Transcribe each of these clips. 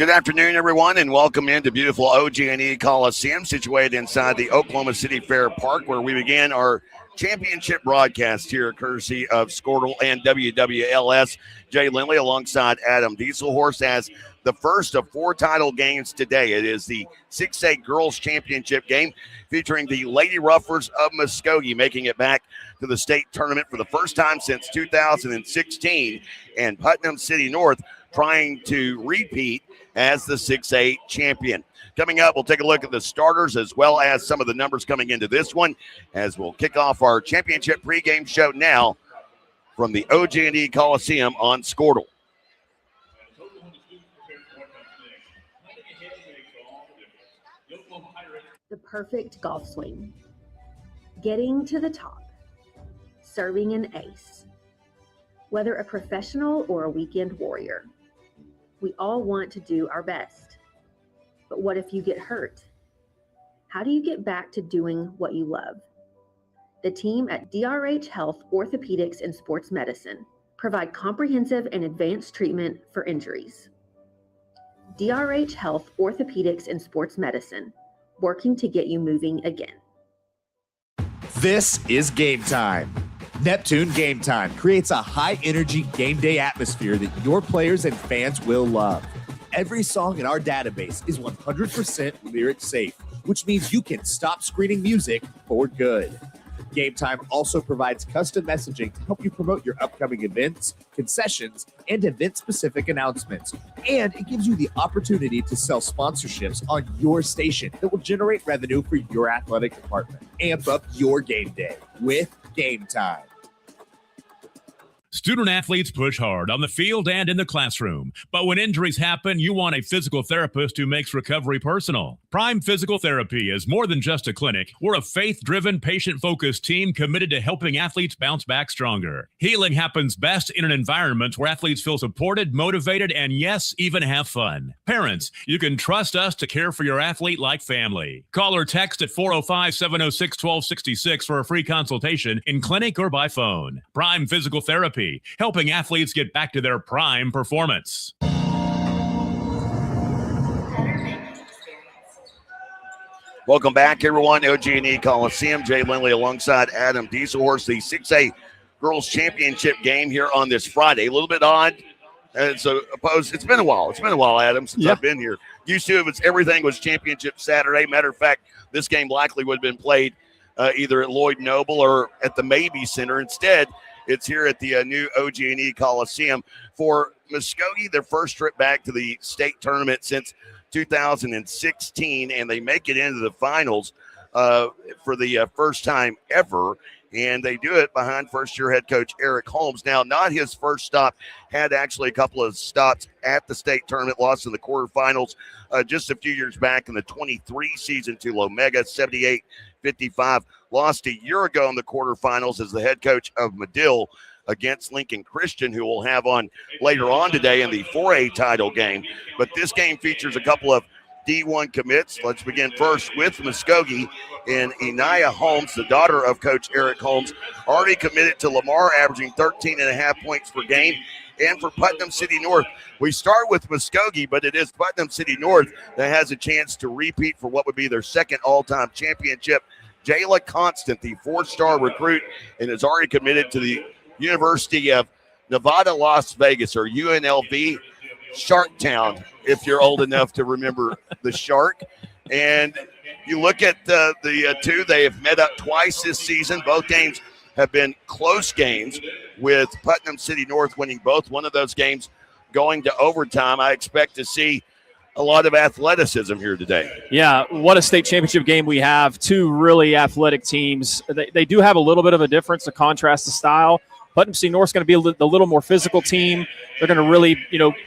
Good afternoon, everyone, and welcome into beautiful OG&E Coliseum, situated inside the Oklahoma City Fair Park, where we began our championship broadcast here, courtesy of Squirtle and WWLS. Jay Lindley alongside Adam Dieselhorse as the first of 4 title games today. It is the 6A Girls Championship game featuring the Lady Ruffers of Muskogee, making it back to the state tournament for the first time since 2016, and Putnam City North trying to repeat as the 6A champion. Coming up, we'll take a look at the starters as well as some of the numbers coming into this one as we'll kick off our championship pregame show now from the OG&E Coliseum on Squirtle. The perfect golf swing. Getting to the top. Serving an ace. Whether a professional or a weekend warrior, we all want to do our best. But what if you get hurt? How do you get back to doing what you love? The team at DRH Health Orthopedics and Sports Medicine provide comprehensive and advanced treatment for injuries. DRH Health Orthopedics and Sports Medicine, working to get you moving again. This is Game Time. Neptune Game Time creates a high-energy game day atmosphere that your players and fans will love. Every song in our database is 100% lyric safe, which means you can stop screening music for good. Game Time also provides custom messaging to help you promote your upcoming events, concessions, and event-specific announcements. And it gives you the opportunity to sell sponsorships on your station that will generate revenue for your athletic department. Amp up your game day with Game Time. Student athletes push hard on the field and in the classroom. But when injuries happen, you want a physical therapist who makes recovery personal. Prime Physical Therapy is more than just a clinic. We're a faith-driven, patient-focused team committed to helping athletes bounce back stronger. Healing happens best in an environment where athletes feel supported, motivated, and yes, even have fun. Parents, you can trust us to care for your athlete like family. Call or text at 405-706-1266 for a free consultation in clinic or by phone. Prime Physical Therapy, helping athletes get back to their prime performance. Welcome back, everyone. OG&E Coliseum. Jay Lindley alongside Adam Dieselhorse. The 6A Girls Championship game here on this Friday. A little bit odd. It's been a while. It's been a while, Adam, since I've been here. Used to, everything was championship Saturday. Matter of fact, this game likely would have been played either at Lloyd Noble or at the Mabee Center. Instead, it's here at the new OG&E Coliseum for Muskogee, their first trip back to the state tournament since 2016, and they make it into the finals for the first time ever, and they do it behind first-year head coach Eric Holmes. Now, not his first stop, had actually a couple of stops at the state tournament, lost in the quarterfinals just a few years back in the 23 season to Lomega, 78-55. Lost a year ago in the quarterfinals as the head coach of Medill against Lincoln Christian, who we'll have on later on today in the 4A title game. But this game features a couple of D1 commits. Let's begin first with Muskogee and Eniah Holmes, the daughter of Coach Eric Holmes, already committed to Lamar, averaging 13.5 points per game. And for Putnam City North, we start with Muskogee, but it is Putnam City North that has a chance to repeat for what would be their second all-time championship. Jayla Constant, the 4-star recruit, and is already committed to the University of Nevada, Las Vegas, or UNLV, Sharktown, if you're old enough to remember the Shark. And you look at the two, they have met up twice this season. Both games have been close games, with Putnam City North winning both. One of those games going to overtime. I expect to see a lot of athleticism here today. Yeah, what a state championship game we have. Two really athletic teams. They do have a little bit of a difference, a contrast to style. Putnam City North's going to be a little more physical team. They're going to really,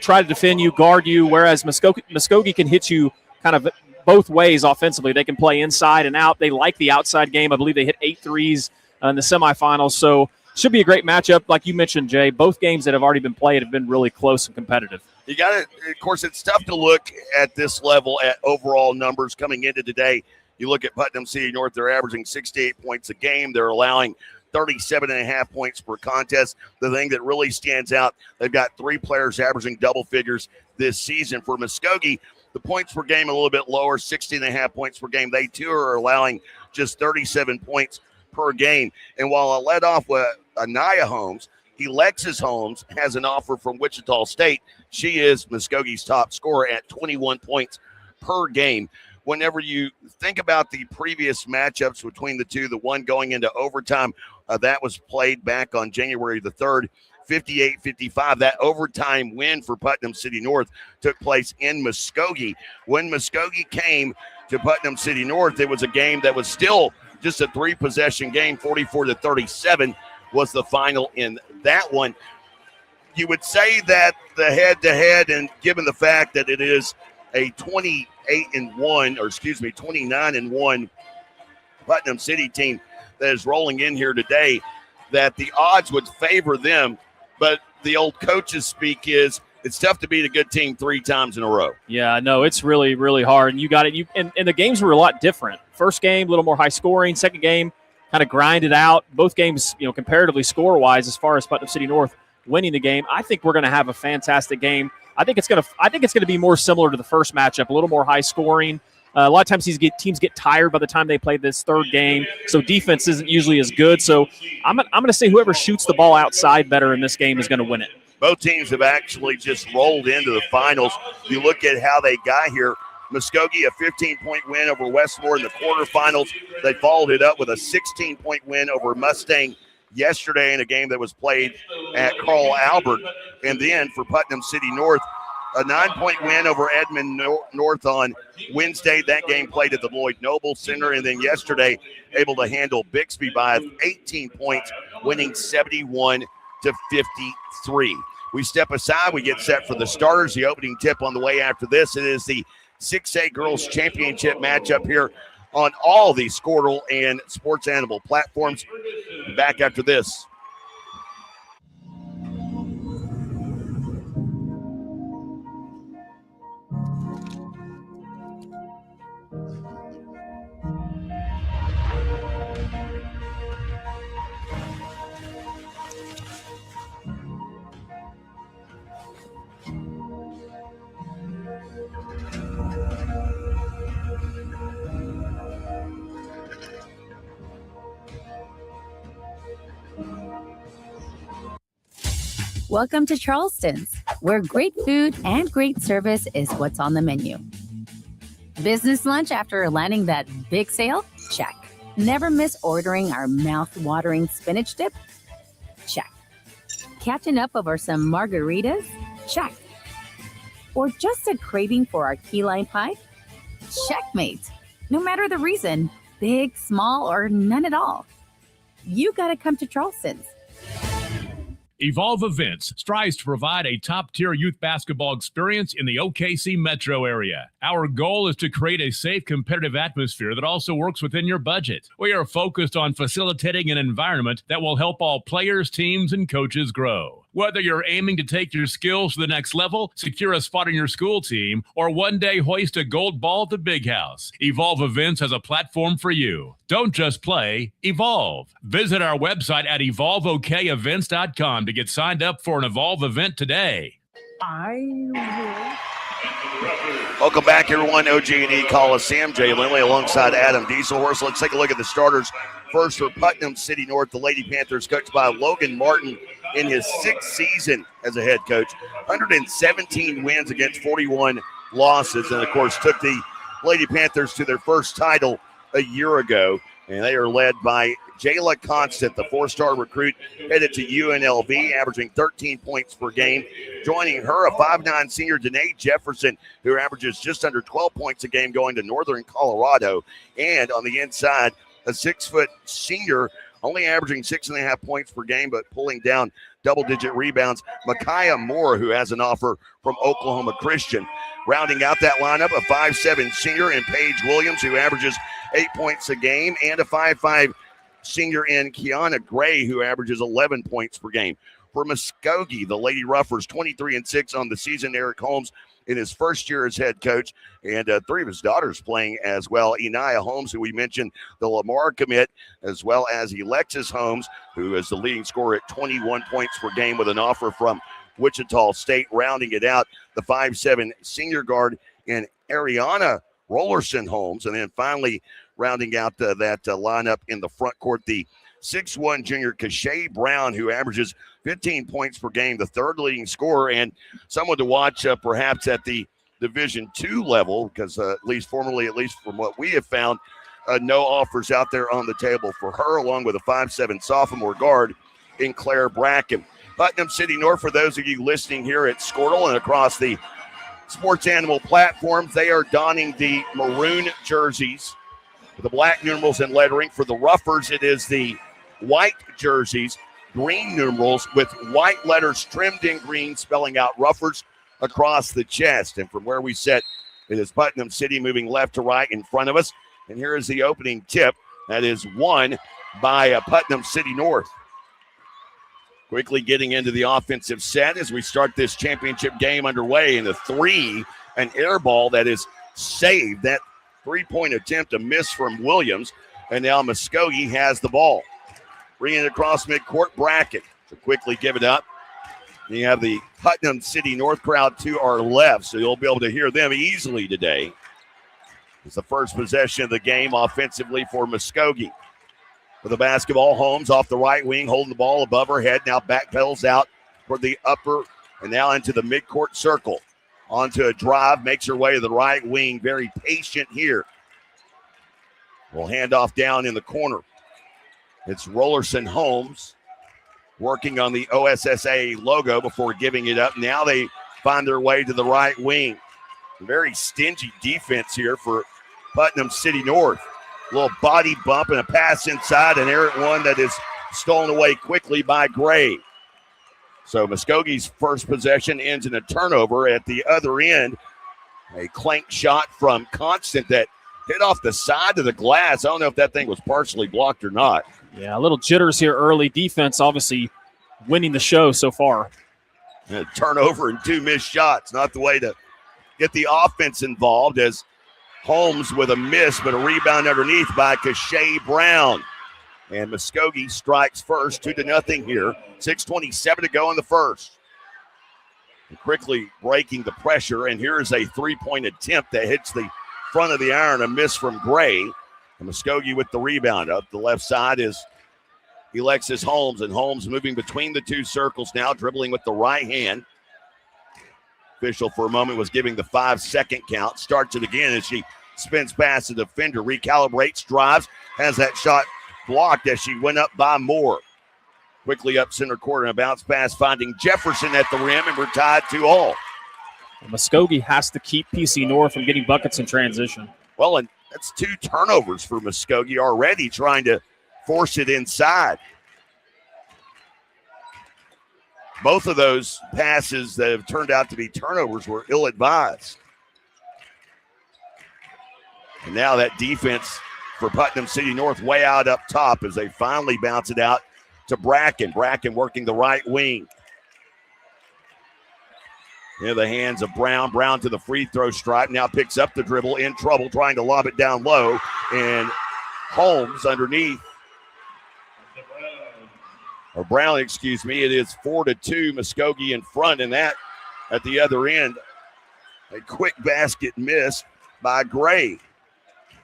try to defend you, guard you, whereas Muskogee can hit you kind of both ways offensively. They can play inside and out. They like the outside game. I believe they hit 8 threes in the semifinals. So should be a great matchup. Like you mentioned, Jay, both games that have already been played have been really close and competitive. You got it. Of course, it's tough to look at this level at overall numbers coming into today. You look at Putnam City North, they're averaging 68 points a game. They're allowing 37.5 points per contest. The thing that really stands out, they've got 3 players averaging double figures this season. For Muskogee, the points per game a little bit lower, 16.5 points per game. They too are allowing just 37 points per game. And while I led off with Anaya Holmes, Alexis Holmes has an offer from Wichita State. She is Muskogee's top scorer at 21 points per game. Whenever you think about the previous matchups between the two, the one going into overtime, that was played back on January the 3rd, 58-55. That overtime win for Putnam City North took place in Muskogee. When Muskogee came to Putnam City North, it was a game that was still just a 3-possession game. 44-37 was the final in that one. You would say that the head-to-head, and given the fact that it is a 29-1 Putnam City team that is rolling in here today, that the odds would favor them. But the old coaches speak is it's tough to beat a good team 3 times in a row. Yeah, no, it's really, really hard. And you got it. And the games were a lot different. First game, a little more high scoring. Second game, kind of grinded out. Both games, comparatively score-wise, as far as Putnam City North winning the game. I think we're going to have a fantastic game. I think it's going to be more similar to the first matchup, a little more high scoring. A lot of times teams get tired by the time they play this third game, so defense isn't usually as good. So I'm going to say whoever shoots the ball outside better in this game is going to win it. Both teams have actually just rolled into the finals. You look at how they got here. Muskogee, a 15-point win over Westmore in the quarterfinals. They followed it up with a 16-point win over Mustang yesterday in a game that was played at Carl Albert. And then for Putnam City North, a 9-point win over Edmond North on Wednesday. That game played at the Lloyd Noble Center. And then yesterday, able to handle Bixby by 18 points, winning 71-53. We step aside. We get set for the starters. The opening tip on the way after this. It is the 6A Girls Championship matchup here on all the Squirtle and Sports Animal platforms. Back after this. Welcome to Charleston's, where great food and great service is what's on the menu. Business lunch after landing that big sale? Check. Never miss ordering our mouth-watering spinach dip? Check. Catching up over some margaritas? Check. Or just a craving for our key lime pie? Checkmate. No matter the reason, big, small, or none at all, you gotta come to Charleston's. Evolve Events strives to provide a top-tier youth basketball experience in the OKC metro area. Our goal is to create a safe, competitive atmosphere that also works within your budget. We are focused on facilitating an environment that will help all players, teams, and coaches grow. Whether you're aiming to take your skills to the next level, secure a spot on your school team, or one day hoist a gold ball at the big house, Evolve Events has a platform for you. Don't just play, evolve. Visit our website at evolveokevents.com to get signed up for an Evolve event today. Welcome back, everyone. OG&E Coliseum. Jay Lindley alongside Adam Dieselhorst. Let's take a look at the starters. First for Putnam City North, the Lady Panthers, coached by Logan Martin in his 6th season as a head coach. 117 wins against 41 losses, and, of course, took the Lady Panthers to their first title a year ago. And they are led by Jayla Constant, the 4-star recruit, headed to UNLV, averaging 13 points per game. Joining her, a 5'9" senior, Danae Jefferson, who averages just under 12 points a game, going to Northern Colorado. And on the inside, a 6-foot senior, only averaging 6.5 points per game, but pulling down double-digit rebounds, Micaiah Moore, who has an offer from Oklahoma Christian. Rounding out that lineup, a 5'7" senior in Paige Williams, who averages 8 points a game, and a 5'5" senior in Kiana Gray, who averages 11 points per game. For Muskogee, the Lady Ruffers, 23-6 on the season. Eric Holmes in his first year as head coach, and 3 of his daughters playing as well. Anaya Holmes, who we mentioned, the Lamar commit, as well as Alexis Holmes, who is the leading scorer at 21 points per game with an offer from Wichita State. Rounding it out, the 5'7" senior guard in Ariana Rollerson Holmes. And then finally rounding out that lineup in the front court, the 6'1" junior Kashay Brown, who averages 15 points per game, the third leading scorer, and someone to watch perhaps at the Division II level, because at least formerly, at least from what we have found, no offers out there on the table for her, along with a 5'7" sophomore guard in Claire Bracken. Putnam City North, for those of you listening here at Squirtle and across the Sports Animal platforms, they are donning the maroon jerseys with the black numerals and lettering. For the Ruffers, it is the white jerseys, green numerals with white letters trimmed in green, spelling out Ruffers across the chest. And from where we sit, it is Putnam City moving left to right in front of us. And here is the opening tip that is won by Putnam City North. Quickly getting into the offensive set as we start this championship game underway. In the three, an air ball that is saved. That three-point attempt, a miss from Williams. And now Muskogee has the ball. Bringing it across midcourt, Bracken to quickly give it up. You have the Putnam City North crowd to our left, so you'll be able to hear them easily today. It's the first possession of the game offensively for Muskogee. With the basketball, Holmes off the right wing, holding the ball above her head. Now backpedals out for the upper and now into the midcourt circle. Onto a drive, makes her way to the right wing. Very patient here. We'll hand off down in the corner. It's Rollerson Holmes working on the OSSA logo before giving it up. Now they find their way to the right wing. Very stingy defense here for Putnam City North. A little body bump and a pass inside, an errant one that is stolen away quickly by Gray. So Muskogee's first possession ends in a turnover. At the other end, a clank shot from Constant that hit off the side of the glass. I don't know if that thing was partially blocked or not. Yeah, a little jitters here early. Defense obviously winning the show so far. And a turnover and two missed shots. Not the way to get the offense involved, as Holmes with a miss, but a rebound underneath by Kashay Brown. And Muskogee strikes first, 2-0 here. 6:27 to go in the first. And quickly breaking the pressure, and here's a three-point attempt that hits the front of the iron, a miss from Gray. And Muskogee with the rebound. Up the left side is Alexis Holmes, and Holmes moving between the two circles now, dribbling with the right hand. Official for a moment was giving the 5-second count. Starts it again as she spins past the defender, recalibrates, drives, has that shot blocked as she went up by Moore. Quickly up center court and a bounce pass, finding Jefferson at the rim, and we're tied 2-all. Muskogee has to keep PC North from getting buckets in transition. Well, and that's two turnovers for Muskogee already, trying to force it inside. Both of those passes that have turned out to be turnovers were ill-advised. And now that defense for Putnam City North way out up top as they finally bounce it out to Bracken. Bracken working the right wing. In the hands of Brown. Brown to the free throw stripe. Now picks up the dribble, in trouble, trying to lob it down low. And Holmes underneath. Or Brown, excuse me. It is 4-2, Muskogee in front, and that at the other end. A quick basket miss by Gray.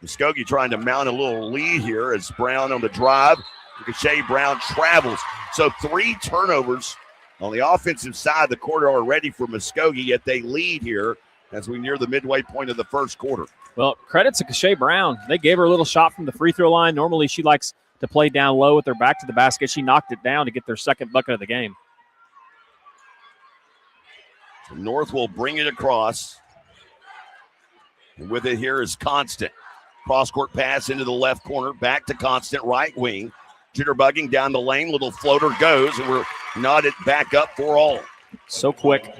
Muskogee trying to mount a little lead here as Brown on the drive. Kashay Brown travels. So 3 turnovers on the offensive side of the court already for Muskogee, yet they lead here as we near the midway point of the first quarter. Well, credit to Kashay Brown. They gave her a little shot from the free throw line. Normally she likes to play down low with her back to the basket. She knocked it down to get their second bucket of the game. So North will bring it across. And with it here is Constant. Cross-court pass into the left corner. Back to Constant, right wing. Jitterbugging down the lane. Little floater goes, and we're knotted back up for all. So quick.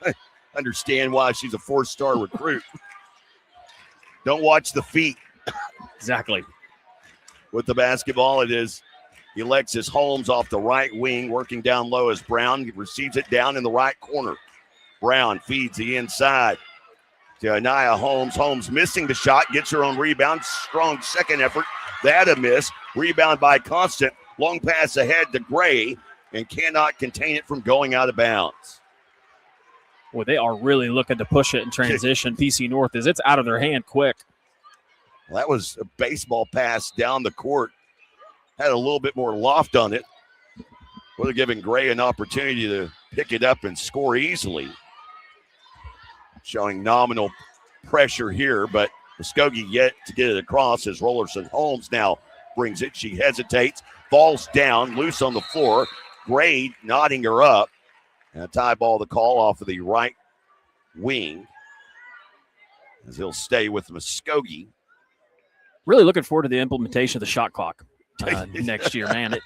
I understand why she's a 4-star recruit. Don't watch the feet. Exactly. With the basketball, it is Alexis Holmes off the right wing, working down low as Brown receives it down in the right corner. Brown feeds the inside to Anaya Holmes. Holmes missing the shot, gets her own rebound. Strong second effort. That a miss. Rebound by Constant. Long pass ahead to Gray. and cannot contain it from going out of bounds. Boy, they are really looking to push it in transition. PC North it's out of their hand quick. Well, that was a baseball pass down the court. Had a little bit more loft on it. Would have given Gray an opportunity to pick it up and score easily. Showing nominal pressure here, but Muskogee yet to get it across as Rollerson Holmes now brings it. She hesitates, falls down, loose on the floor. Gray nodding her up. And a tie ball, the call off of the right wing as he'll stay with Muskogee. Really looking forward to the implementation of the shot clock next year, man.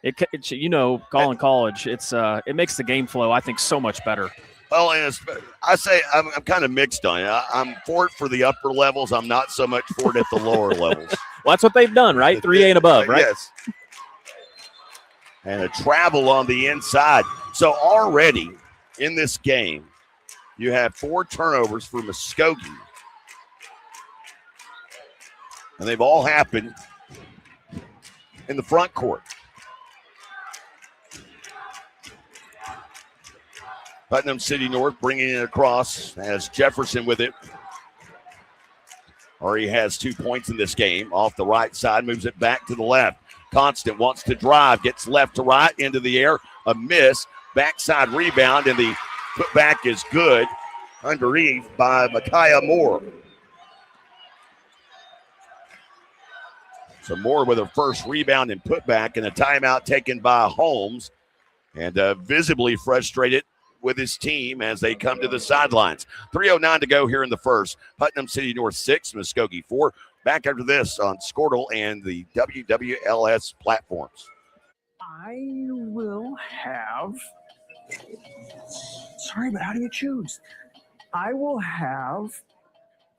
It you know, calling college, it makes the game flow, I think, so much better. Well, and I say I'm kind of mixed on it. I'm for it for the upper levels. I'm not so much for it at the lower levels. Well, that's what they've done, right? 3A and above, right? Yes. And a travel on the inside. So already in this game, you have 4 turnovers for Muskogee. And they've all happened in the front court. Putnam City North bringing it across as Jefferson with it. Already has 2 points in this game. Off the right side, moves it back to the left. Constant wants to drive, gets left to right, into the air. A miss, backside rebound, and the putback is good underneath by Micaiah Moore. So Moore with her first rebound and putback, and a timeout taken by Holmes. And visibly frustrated with his team as they come to the sidelines. 3:09 to go here in the first. Putnam City North 6, Muskogee 4. Back after this on Squirtle and the WWLS platforms. I will have. Sorry, but how do you choose? I will have.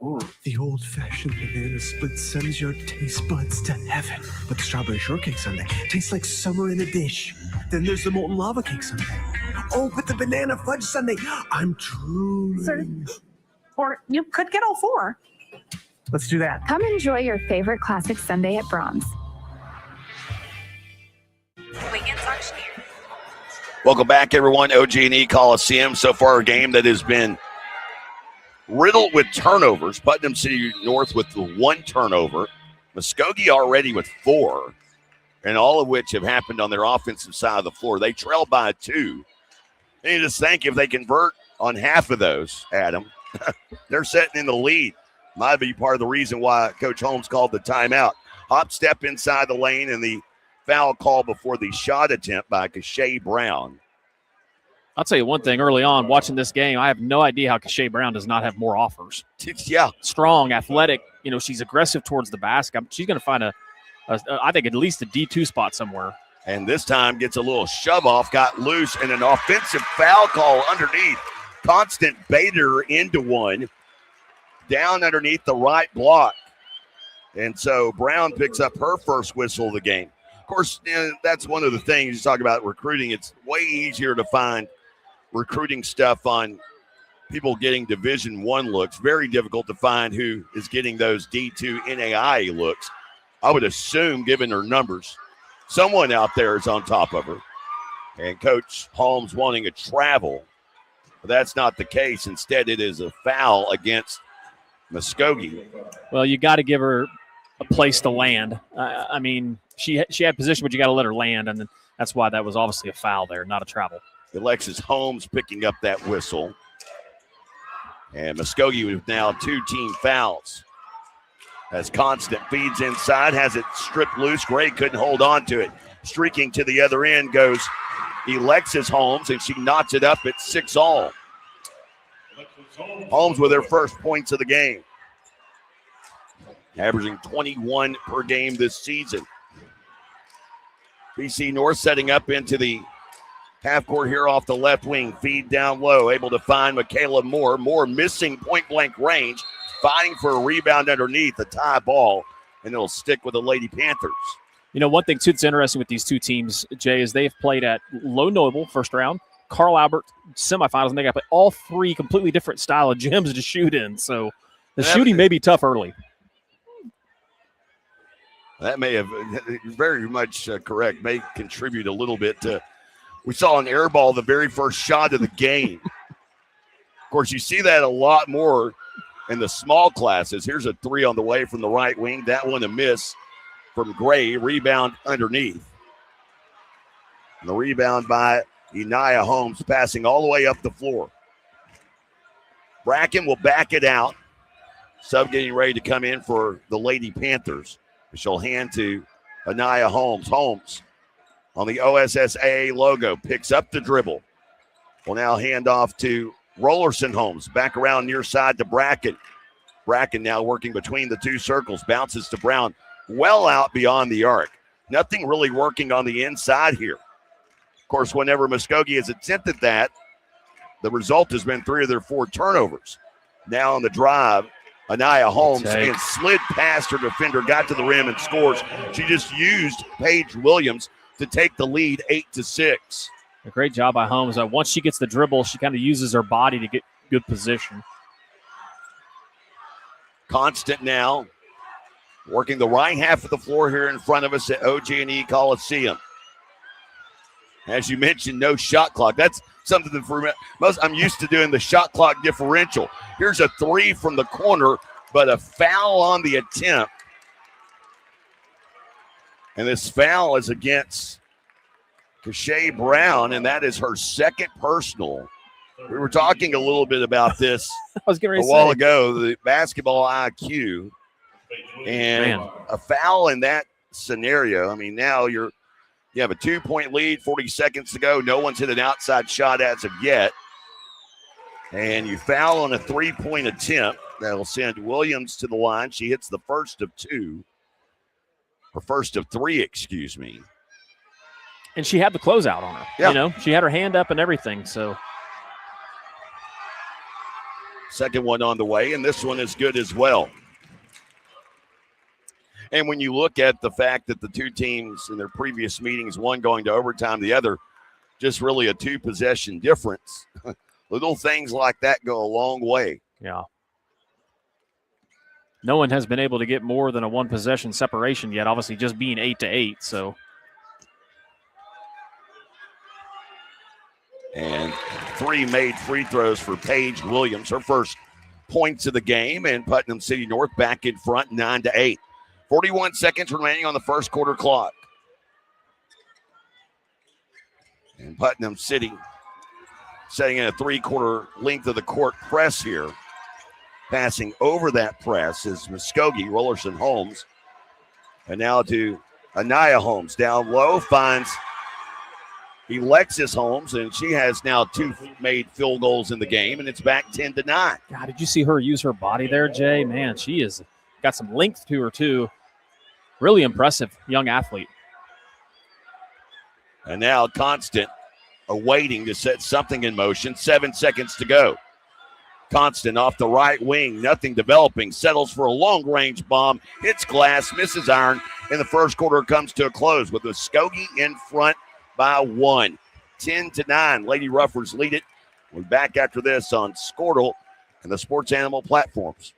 Ooh, the old-fashioned banana split sends your taste buds to heaven. But the strawberry shortcake sundae tastes like summer in a dish. Then there's the molten lava cake sundae. Oh, but the banana fudge sundae, I'm truly. Sir, or you could get all 4. Let's do that. Come enjoy your favorite classic sundae at Brahms. Welcome back, everyone. OG&E Coliseum. So far, a game that has been riddled with turnovers. Putnam City North with the 1 turnover. Muskogee already with 4, and all of which have happened on their offensive side of the floor. They trail by 2. And you just think if they convert on half of those, Adam, they're sitting in the lead. Might be part of the reason why Coach Holmes called the timeout. Hop step inside the lane and the foul call before the shot attempt by Kashay Brown. I'll tell you one thing early on, watching this game, I have no idea how Kashay Brown does not have more offers. Yeah. Strong, athletic. You know, she's aggressive towards the basket. She's going to find I think at least a D2 spot somewhere. And this time gets a little shove off, got loose, and an offensive foul call underneath. Constant Bader into one, down underneath the right block. And so Brown picks up her first whistle of the game. Of course, that's one of the things you talk about recruiting. It's way easier to find recruiting stuff on people getting Division I looks. Very difficult to find who is getting those D2 NAIA looks. I would assume, given her numbers, someone out there is on top of her. And Coach Holmes wanting a travel. But that's not the case. Instead, it is a foul against Muskogee. Well, you got to give her a place to land. I mean, she had position, but you got to let her land, and that's why that was obviously a foul there, not a travel. Alexis Holmes picking up that whistle. And Muskogee with now 2 team fouls. As Constant feeds inside, has it stripped loose. Gray couldn't hold on to it. Streaking to the other end goes Alexis Holmes, and she knots it up at 6-all. Holmes with her first points of the game. Averaging 21 per game this season. BC North setting up into the half court here off the left wing. Feed down low, able to find Michaela Moore. Moore missing point-blank range, fighting for a rebound underneath, a tie ball, and it'll stick with the Lady Panthers. You know, one thing, too, that's interesting with these two teams, Jay, is they've played at Low Noble first round, Carl Albert semifinals, and they got to play all 3 completely different style of gyms to shoot in. So the shooting may be tough early. That may have very much correct, may contribute a little bit to We saw an air ball the very first shot of the game. Of course, you see that a lot more in the small classes. Here's a three on the way from the right wing. That one a miss from Gray. Rebound underneath. And the rebound by Enia Holmes, passing all the way up the floor. Bracken will back it out. Sub getting ready to come in for the Lady Panthers. She'll hand to Enia Holmes. Holmes on the OSSAA logo picks up the dribble. Will now hand off to Rollerson Holmes. Back around near side to Bracken. Bracken now working between the two circles. Bounces to Brown. Well out beyond the arc. Nothing really working on the inside here. Of course, whenever Muskogee has attempted that, the result has been 3 of their 4 turnovers. Now on the drive, Enia Holmes and slid past her defender, got to the rim and scores. She just used Paige Williams to take the lead 8-6. A great job by Holmes. Once she gets the dribble, she kind of uses her body to get good position. Constant now working the right half of the floor here in front of us at OG&E Coliseum. As you mentioned, no shot clock. That's something that for most I'm used to doing, the shot clock differential. Here's a three from the corner, but a foul on the attempt. And this foul is against Kashay Brown, and that is her second personal. We were talking a little bit about this a while ago, the basketball IQ. And a foul in that scenario, I mean, now you have a 2-point lead, 40 seconds to go. No one's hit an outside shot as of yet. And you foul on a 3-point attempt. That'll send Williams to the line. She hits the first of 2. Or first of 3, excuse me. And she had the closeout on her. Yeah. You know, she had her hand up and everything. So second one on the way, and this one is good as well. And when you look at the fact that the two teams in their previous meetings, one going to overtime, the other just really a 2-possession difference, little things like that go a long way. Yeah. No one has been able to get more than a 1-possession separation yet, obviously just being 8-8. So. And 3 made free throws for Paige Williams, her first points of the game, and Putnam City North back in front 9-8. 41 seconds remaining on the first quarter clock. And Putnam City setting in a 3-quarter length of the court press here. Passing over that press is Muskogee, Rollerson Holmes. And now to Enia Holmes. Down low, finds Alexis Holmes, and she has now 2 made field goals in the game, and it's back 10-9. God, did you see her use her body there, Jay? Man, she has got some length to her, too. Really impressive young athlete. And now Constant awaiting to set something in motion. 7 seconds to go. Constant off the right wing, nothing developing, settles for a long-range bomb, hits glass, misses iron, and the first quarter comes to a close with Muskogee in front by 1. 10-9. Lady Ruffers lead it. We're back after this on Squirtle and the Sports Animal platforms.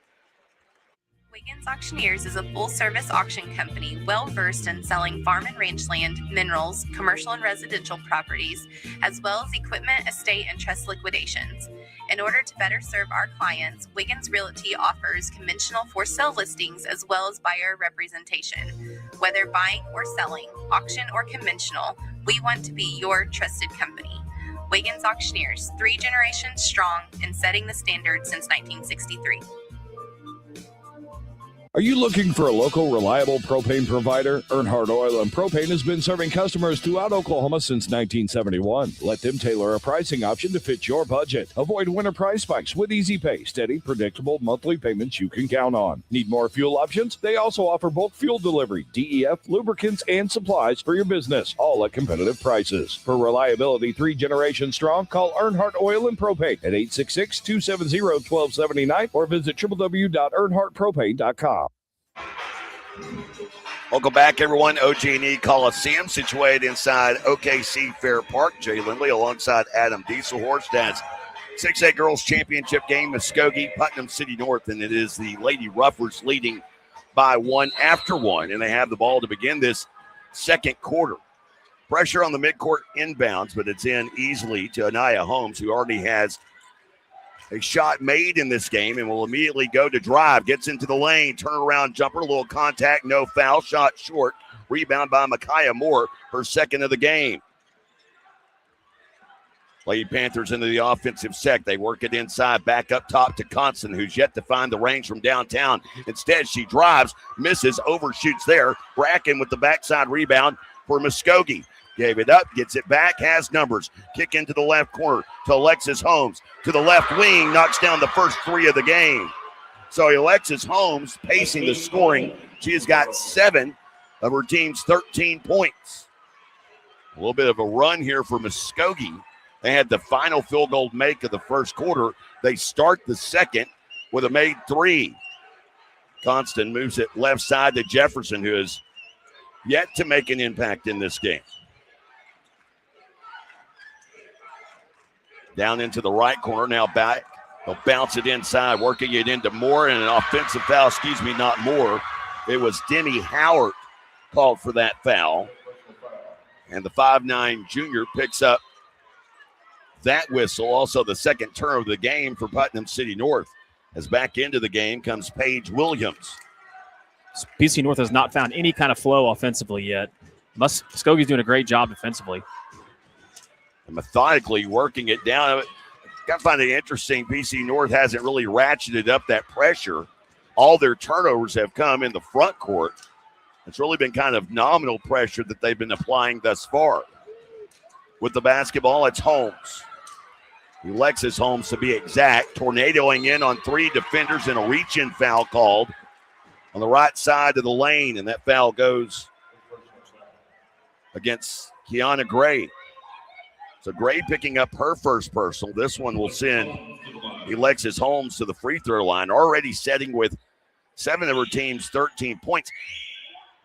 Wiggins Auctioneers is a full-service auction company well-versed in selling farm and range land, minerals, commercial and residential properties, as well as equipment, estate, and trust liquidations. In order to better serve our clients, Wiggins Realty offers conventional for-sale listings as well as buyer representation. Whether buying or selling, auction or conventional, we want to be your trusted company. Wiggins Auctioneers, 3 generations strong and setting the standard since 1963. Are you looking for a local, reliable propane provider? Earnhardt Oil and Propane has been serving customers throughout Oklahoma since 1971. Let them tailor a pricing option to fit your budget. Avoid winter price spikes with easy pay, steady, predictable monthly payments you can count on. Need more fuel options? They also offer bulk fuel delivery, DEF, lubricants, and supplies for your business, all at competitive prices. For reliability 3 generations strong, call Earnhardt Oil and Propane at 866-270-1279 or visit www.earnhardtpropane.com. Welcome back, everyone. OG&E Coliseum, situated inside OKC Fair Park. Jay Lindley alongside Adam Dieselhorst as 6A Girls Championship game, Muskogee, Putnam City North, and it is the Lady Ruffers leading by 1 after 1, and they have the ball to begin this second quarter. Pressure on the midcourt inbounds, but it's in easily to Anaya Holmes, who already has a shot made in this game and will immediately go to drive. Gets into the lane, turnaround jumper, a little contact, no foul, shot short. Rebound by Micaiah Moore, her second of the game. Lady Panthers into the offensive set. They work it inside, back up top to Constant, who's yet to find the range from downtown. Instead, she drives, misses, overshoots there. Bracken with the backside rebound for Muskogee. Gave it up, gets it back, has numbers. Kick into the left corner to Alexis Holmes. To the left wing, knocks down the first three of the game. So Alexis Holmes pacing the scoring. She has got 7 of her team's 13 points. A little bit of a run here for Muskogee. They had the final field goal make of the first quarter. They start the second with a made 3. Constant moves it left side to Jefferson, who has yet to make an impact in this game. Down into the right corner, now back. They'll bounce it inside, working it into Moore, and an offensive foul, not Moore. It was Demi Howard called for that foul. And the 5'9" junior picks up that whistle. Also the second turn of the game for Putnam City North. As back into the game comes Paige Williams. PC North has not found any kind of flow offensively yet. Muskogee's doing a great job defensively. And methodically working it down. Got to find it interesting. PC North hasn't really ratcheted up that pressure. All their turnovers have come in the front court. It's really been kind of nominal pressure that they've been applying thus far. With the basketball, it's Holmes. Alexis Holmes, to be exact, tornadoing in on 3 defenders and a reach-in foul called on the right side of the lane, and that foul goes against Kiana Gray. So Gray picking up her first personal. This one will send Alexis Holmes to the free throw line, already setting with 7 of her team's 13 points.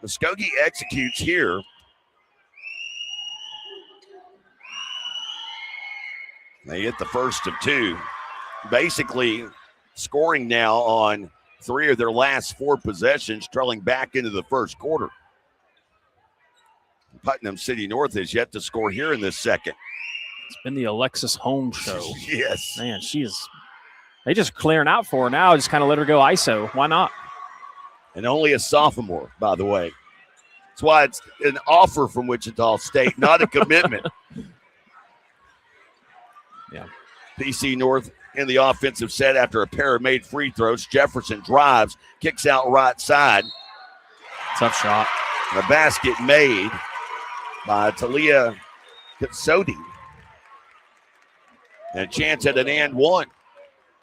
Muskogee executes here. They hit the first of 2. Basically scoring now on 3 of their last 4 possessions, trailing back into the first quarter. Putnam City North has yet to score here in this second. It's been the Alexis Holmes show. Yes. Man, they just clearing out for her now. Just kind of let her go ISO. Why not? And only a sophomore, by the way. That's why it's an offer from Wichita State, not a commitment. Yeah. PC North in the offensive set after a pair of made free throws. Jefferson drives, kicks out right side. Tough shot. And a basket made by Talia Katsodi. And a chance at an and one.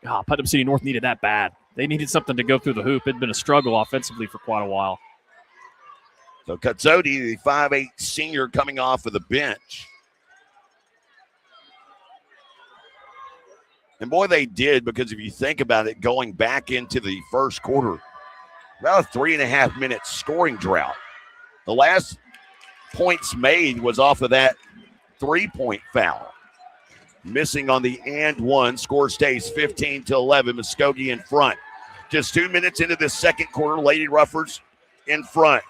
Putnam City North needed that bad. They needed something to go through the hoop. It'd been a struggle offensively for quite a while. So Katsodi, the 5'8" senior coming off of the bench. And boy, they did, because if you think about it, going back into the first quarter, about a 3.5-minute scoring drought. The last points made was off of that 3-point foul. Missing on the and one. Score stays 15-11. Muskogee in front. Just 2 minutes into this second quarter, Lady Ruffers in front.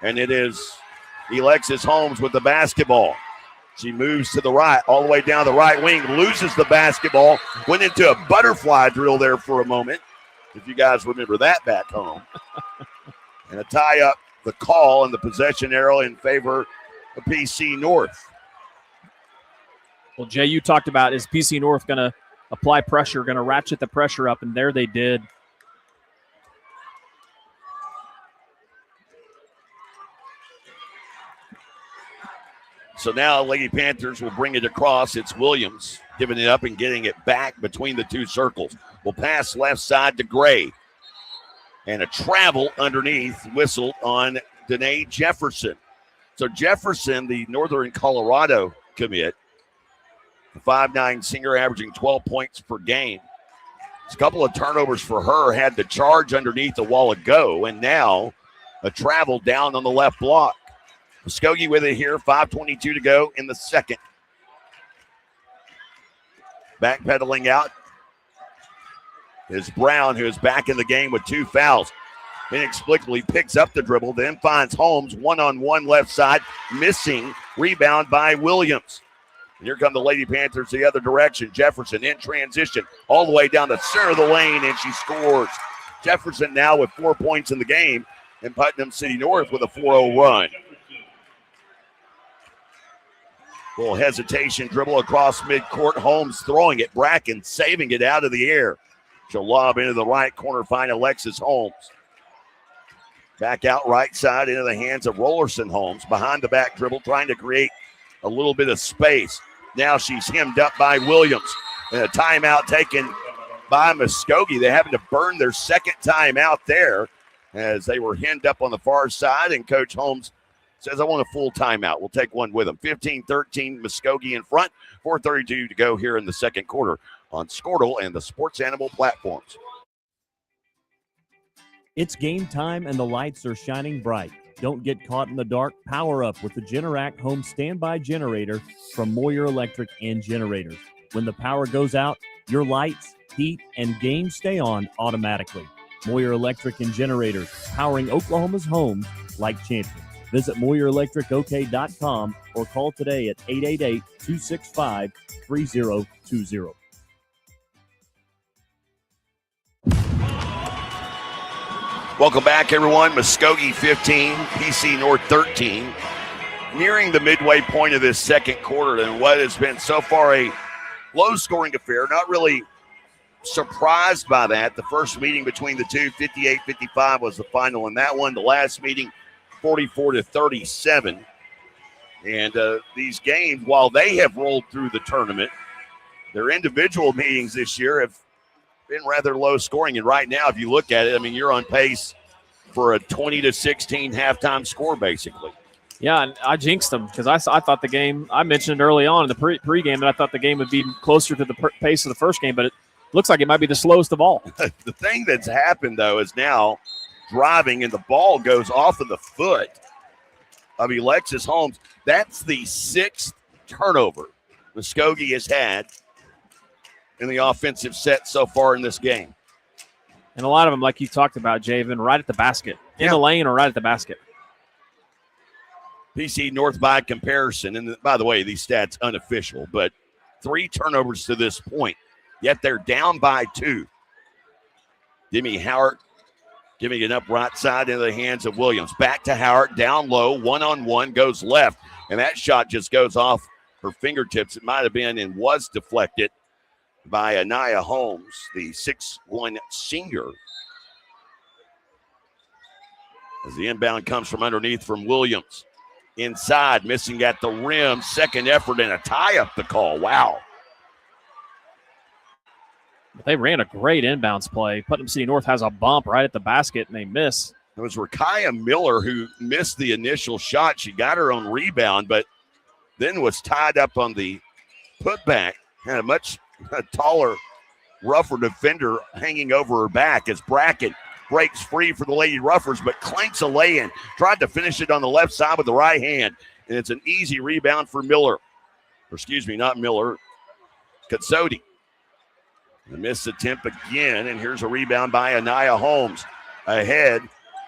And it is Alexis Holmes with the basketball. She moves to the right, all the way down the right wing, loses the basketball, went into a butterfly drill there for a moment, if you guys remember that back home. And a tie up the call and the possession arrow in favor of PC North. Well, Jay, you talked about, is PC North going to apply pressure, going to ratchet the pressure up, and there they did. So now Lady Panthers will bring it across. It's Williams giving it up and getting it back between the 2 circles. Will pass left side to Gray. And a travel underneath whistled on Danae Jefferson. So Jefferson, the Northern Colorado commit, the 5'9" senior averaging 12 points per game. It's a couple of turnovers for her, had the charge underneath a while ago, and now a travel down on the left block. Muskogee with it here, 5:22 to go in the second. Backpedaling out is Brown, who is back in the game with 2 fouls. inexplicably picks up the dribble, then finds Holmes one-on-one left side, missing. Rebound by Williams. And here come the Lady Panthers the other direction. Jefferson in transition all the way down the center of the lane, and she scores. Jefferson now with 4 points in the game, and Putnam City North with a 4-0 run. Little hesitation, dribble across midcourt. Holmes throwing it. Bracken saving it out of the air. She'll lob into the right corner, find Alexis Holmes. Back out right side into the hands of Rollerson Holmes. Behind the back dribble, trying to create a little bit of space. Now she's hemmed up by Williams. And a timeout taken by Muskogee. They having to burn their second timeout there as they were hemmed up on the far side. And Coach Holmes says, I want a full timeout. We'll take one with them. 15-13, Muskogee in front. 4:32 to go here in the second quarter on Squirtle and the Sports Animal platforms. It's game time and the lights are shining bright. Don't get caught in the dark. Power up with the Generac home standby generator from Moyer Electric and Generators. When the power goes out, your lights, heat, and games stay on automatically. Moyer Electric and Generators, powering Oklahoma's homes like champions. Visit MoyerElectricOK.com or call today at 888-265-3020. Welcome back, everyone. Muskogee 15, PC North 13. Nearing the midway point of this second quarter and what has been so far a low-scoring affair. Not really surprised by that. The first meeting between the two, 58-55 was the final in that one. The last meeting, 44-37. And these games, while they have rolled through the tournament, their individual meetings this year have been rather low scoring. And right now, if you look at it, I mean, you're on pace for a 20-16 halftime score, basically. Yeah, and I jinxed them because I thought the game, I mentioned it early on in the pregame that I thought the game would be closer to the pace of the first game, but it looks like it might be the slowest of all. The thing that's happened, though, is now driving and the ball goes off of the foot of Alexis Holmes. That's the sixth turnover Muskogee has had in the offensive set so far in this game. And a lot of them, like you talked about, Javen, right at the basket. In the lane or right at the basket. PC North by comparison, and by the way, these stats unofficial, but 3 turnovers to this point, yet they're down by 2. Demi Howard giving it up right side into the hands of Williams. Back to Howard, down low, one-on-one, goes left, and that shot just goes off her fingertips. It might have been and was deflected by Anaya Holmes, the 6'1 senior. As the inbound comes from underneath from Williams. Inside, missing at the rim. Second effort and a tie up the call. Wow. They ran a great inbounds play. Putnam City North has a bump right at the basket, and they miss. It was Rakaya Miller who missed the initial shot. She got her own rebound, but then was tied up on the putback. Had a much taller, rougher defender hanging over her back as Bracken breaks free for the Lady Ruffers, but clanks a lay-in. Tried to finish it on the left side with the right hand, and it's an easy rebound for Miller. Or excuse me, not Miller, Katsodi. The missed attempt again, and here's a rebound by Anaya Holmes. Ahead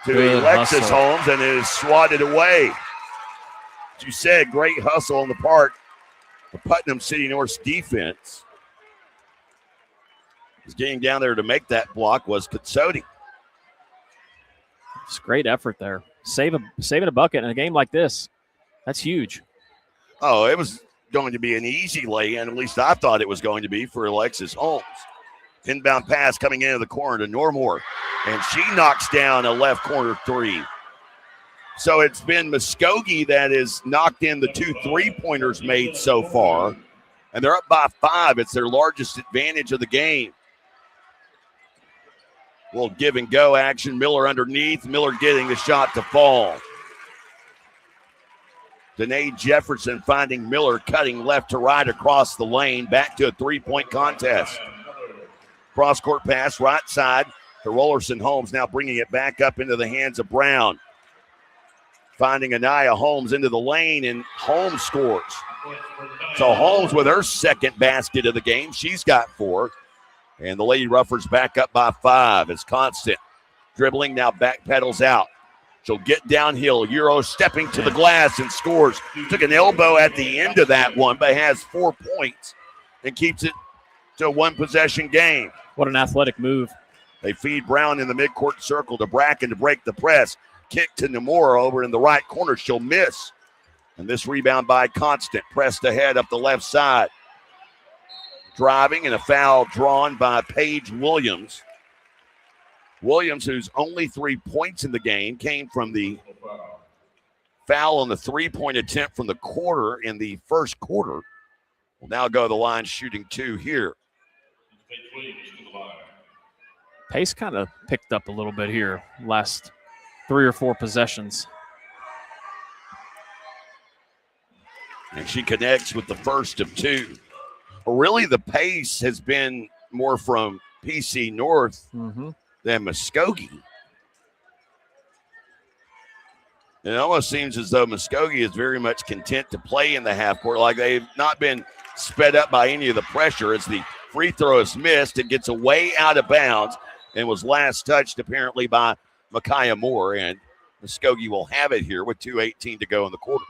to Good Alexis hustle. Holmes, and it is swatted away. As you said, great hustle on the part of Putnam City North's defense. He's getting down there to make that block was Katsodi. It's great effort there. Saving a bucket in a game like this. That's huge. Oh, it was going to be an easy lay-in. At least I thought it was going to be for Alexis Holmes. Inbound pass coming into the corner to Normore. And she knocks down a left corner 3. So it's been Muskogee that has knocked in the 2 3-pointers made so far. And they're up by 5. It's their largest advantage of the game. Little give and go action. Miller underneath. Miller getting the shot to fall. Danae Jefferson finding Miller cutting left to right across the lane. Back to a 3-point contest. Cross-court pass right side to Rollerson Holmes. Now bringing it back up into the hands of Brown. Finding Anaya Holmes into the lane, and Holmes scores. So Holmes with her second basket of the game. She's got 4. And the Lady Ruffers back up by 5 as Constant Dribbling, now back pedals out. She'll get downhill. Euro stepping to the glass and scores. Took an elbow at the end of that one, but has 4 points and keeps it to a one-possession game. What an athletic move. They feed Brown in the midcourt circle to Bracken to break the press. Kick to Nomura over in the right corner. She'll miss. And this rebound by Constant. Pressed ahead up the left side. Driving and a foul drawn by Paige Williams. Williams, whose only 3 points in the game, came from the foul on the three-point attempt from the quarter in the first quarter. Will now go to the line shooting 2 here. Pace kind of picked up a little bit here last 3 or 4 possessions. And she connects with the first of 2. Really, the pace has been more from PC North than Muskogee. It almost seems as though Muskogee is very much content to play in the half court, like they've not been sped up by any of the pressure. As the free throw is missed, it gets away out of bounds and was last touched apparently by Micaiah Moore. And Muskogee will have it here with 2:18 to go in the quarter.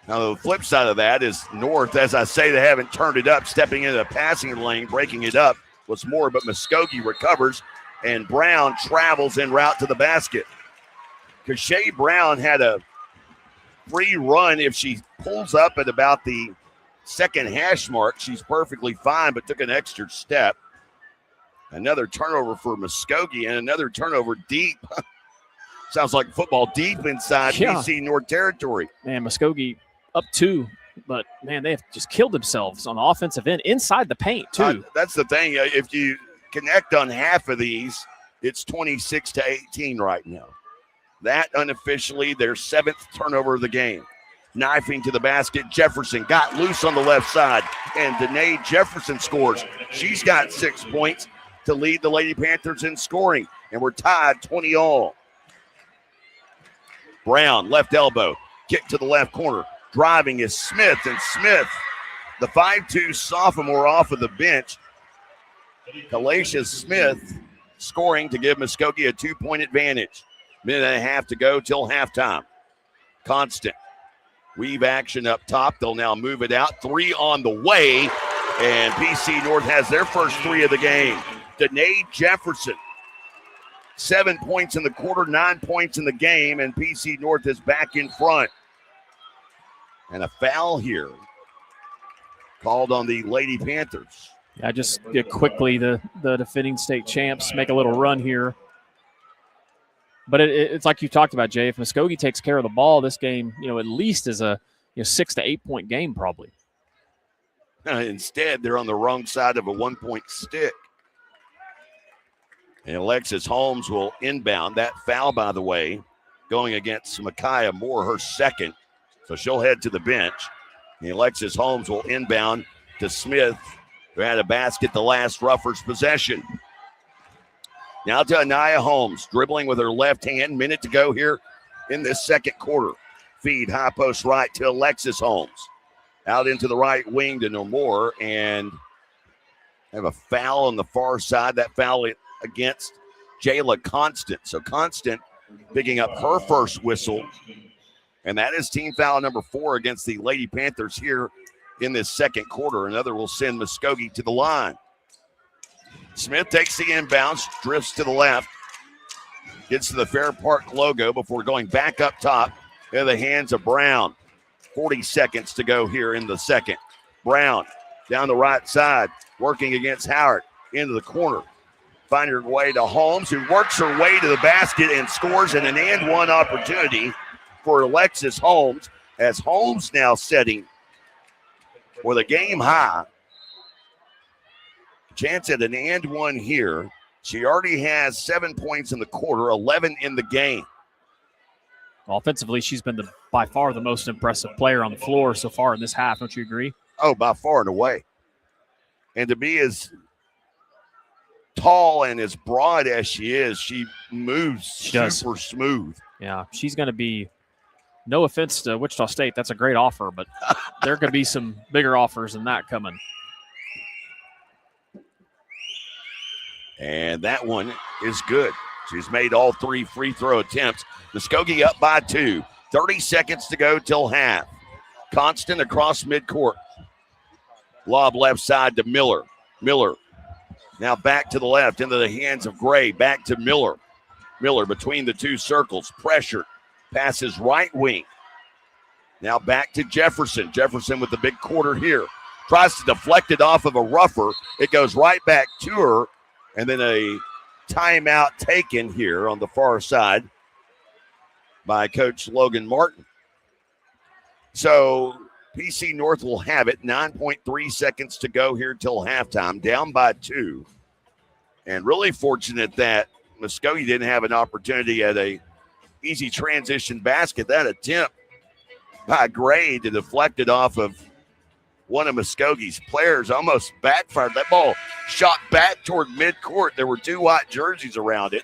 Now, the flip side of that is North, as I say, they haven't turned it up, stepping into the passing lane, breaking it up was Moore, but Muskogee recovers, and Brown travels en route to the basket. Kashay Brown had a free run. If she pulls up at about the second hash mark, she's perfectly fine, but took an extra step. Another turnover for Muskogee, and another turnover deep. Sounds like football deep inside PC North territory. Man, Muskogee up 2, but, man, they have just killed themselves on the offensive end inside the paint, too. That's the thing. If you connect on half of these, it's 26-18 right now. That unofficially their 7th turnover of the game. Knifing to the basket, Jefferson got loose on the left side, and Danae Jefferson scores. She's got 6 points to lead the Lady Panthers in scoring, and we're tied 20-all. Brown, left elbow, kick to the left corner. Driving is Smith, and Smith, the 5'2 sophomore off of the bench. Kalacia Smith scoring to give Muskogee a 2-point advantage. Minute and a half to go till halftime. Constant. Weave action up top. They'll now move it out. 3 on the way, and PC North has their first 3 of the game. Danae Jefferson. 7 points in the quarter, 9 points in the game, and PC North is back in front. And a foul here called on the Lady Panthers. Yeah, just quickly, the defending state champs make a little run here. But it's like you talked about, Jay. If Muskogee takes care of the ball, this game, at least is a 6 to 8 point game probably. Instead, they're on the wrong side of a 1-point stick. And Alexis Holmes will inbound. That foul, by the way, going against Micaiah Moore, her second. So she'll head to the bench. And Alexis Holmes will inbound to Smith, who had a basket the last Ruffers possession. Now to Anaya Holmes, dribbling with her left hand. Minute to go here in this second quarter. Feed high post right to Alexis Holmes. Out into the right wing to No More, and have a foul on the far side. That foul against Jayla Constant. So Constant picking up her first whistle, and that is team foul number 4 against the Lady Panthers here in this second quarter. Another will send Muskogee to the line. Smith takes the inbounds, drifts to the left, gets to the Fair Park logo before going back up top in the hands of Brown. 40 seconds to go here in the second. Brown down the right side, working against Howard into the corner. Find her way to Holmes, who works her way to the basket and scores in an and-one opportunity for Alexis Holmes, as Holmes now setting with a game high. Chance at an and-one here. She already has 7 points in the quarter, 11 in the game. Offensively, she's been by far the most impressive player on the floor so far in this half. Don't you agree? Oh, by far and away. And to be as tall and as broad as she is, she moves super smooth. Yeah, she's going to be no offense to Wichita State, that's a great offer, but there are going to be some bigger offers than that coming. And that one is good. She's made all 3 free throw attempts. Muskogee up by 2. 30 seconds to go till half. Constant across midcourt. Lob left side to Miller. Miller now back to the left into the hands of Gray. Back to Miller. Miller between the 2 circles. Pressured. Passes right wing. Now back to Jefferson. Jefferson with the big quarter here. Tries to deflect it off of a rougher. It goes right back to her. And then a timeout taken here on the far side by Coach Logan Martin. So PC North will have it. 9.3 seconds to go here till halftime. Down by 2. And really fortunate that Muskogee didn't have an opportunity at a easy transition basket. That attempt by Gray to deflect it off of one of Muscogee's players almost backfired. That ball shot back toward midcourt. There were 2 white jerseys around it.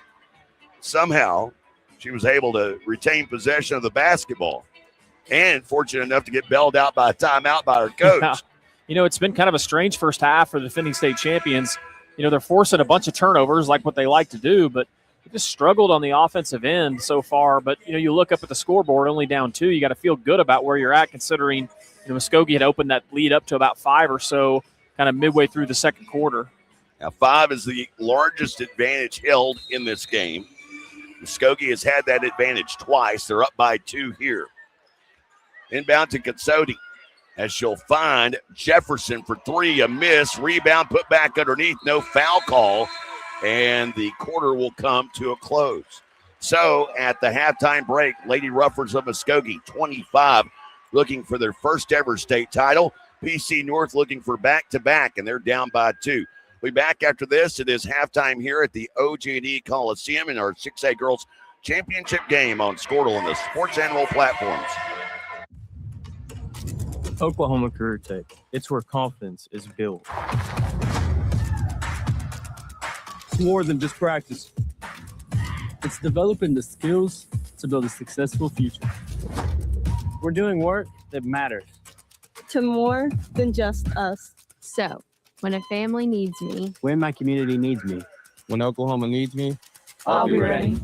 Somehow she was able to retain possession of the basketball and fortunate enough to get bailed out by a timeout by her coach. Yeah. You know, it's been kind of a strange first half for the defending state champions. You know, they're forcing a bunch of turnovers like what they like to do, but they just struggled on the offensive end so far. But, you know, you look up at the scoreboard, only down 2. You got to feel good about where you're at considering – Muskogee had opened that lead up to about 5 or so, kind of midway through the second quarter. Now 5 is the largest advantage held in this game. Muskogee has had that advantage twice. They're up by 2 here. Inbound to Katsodi as she'll find Jefferson for 3, a miss. Rebound put back underneath, no foul call, and the quarter will come to a close. So at the halftime break, Lady Ruffers of Muskogee, 25, looking for their first ever state title. PC North looking for back-to-back, and they're down by 2. We'll be back after this. It is halftime here at the OG&E Coliseum in our 6A Girls Championship game on Squirtle and the Sports Animal platforms. Oklahoma Career Tech. It's where confidence is built. It's more than just practice. It's developing the skills to build a successful future. We're doing work that matters. To more than just us. So, when a family needs me. When my community needs me. When Oklahoma needs me. I'll be ready.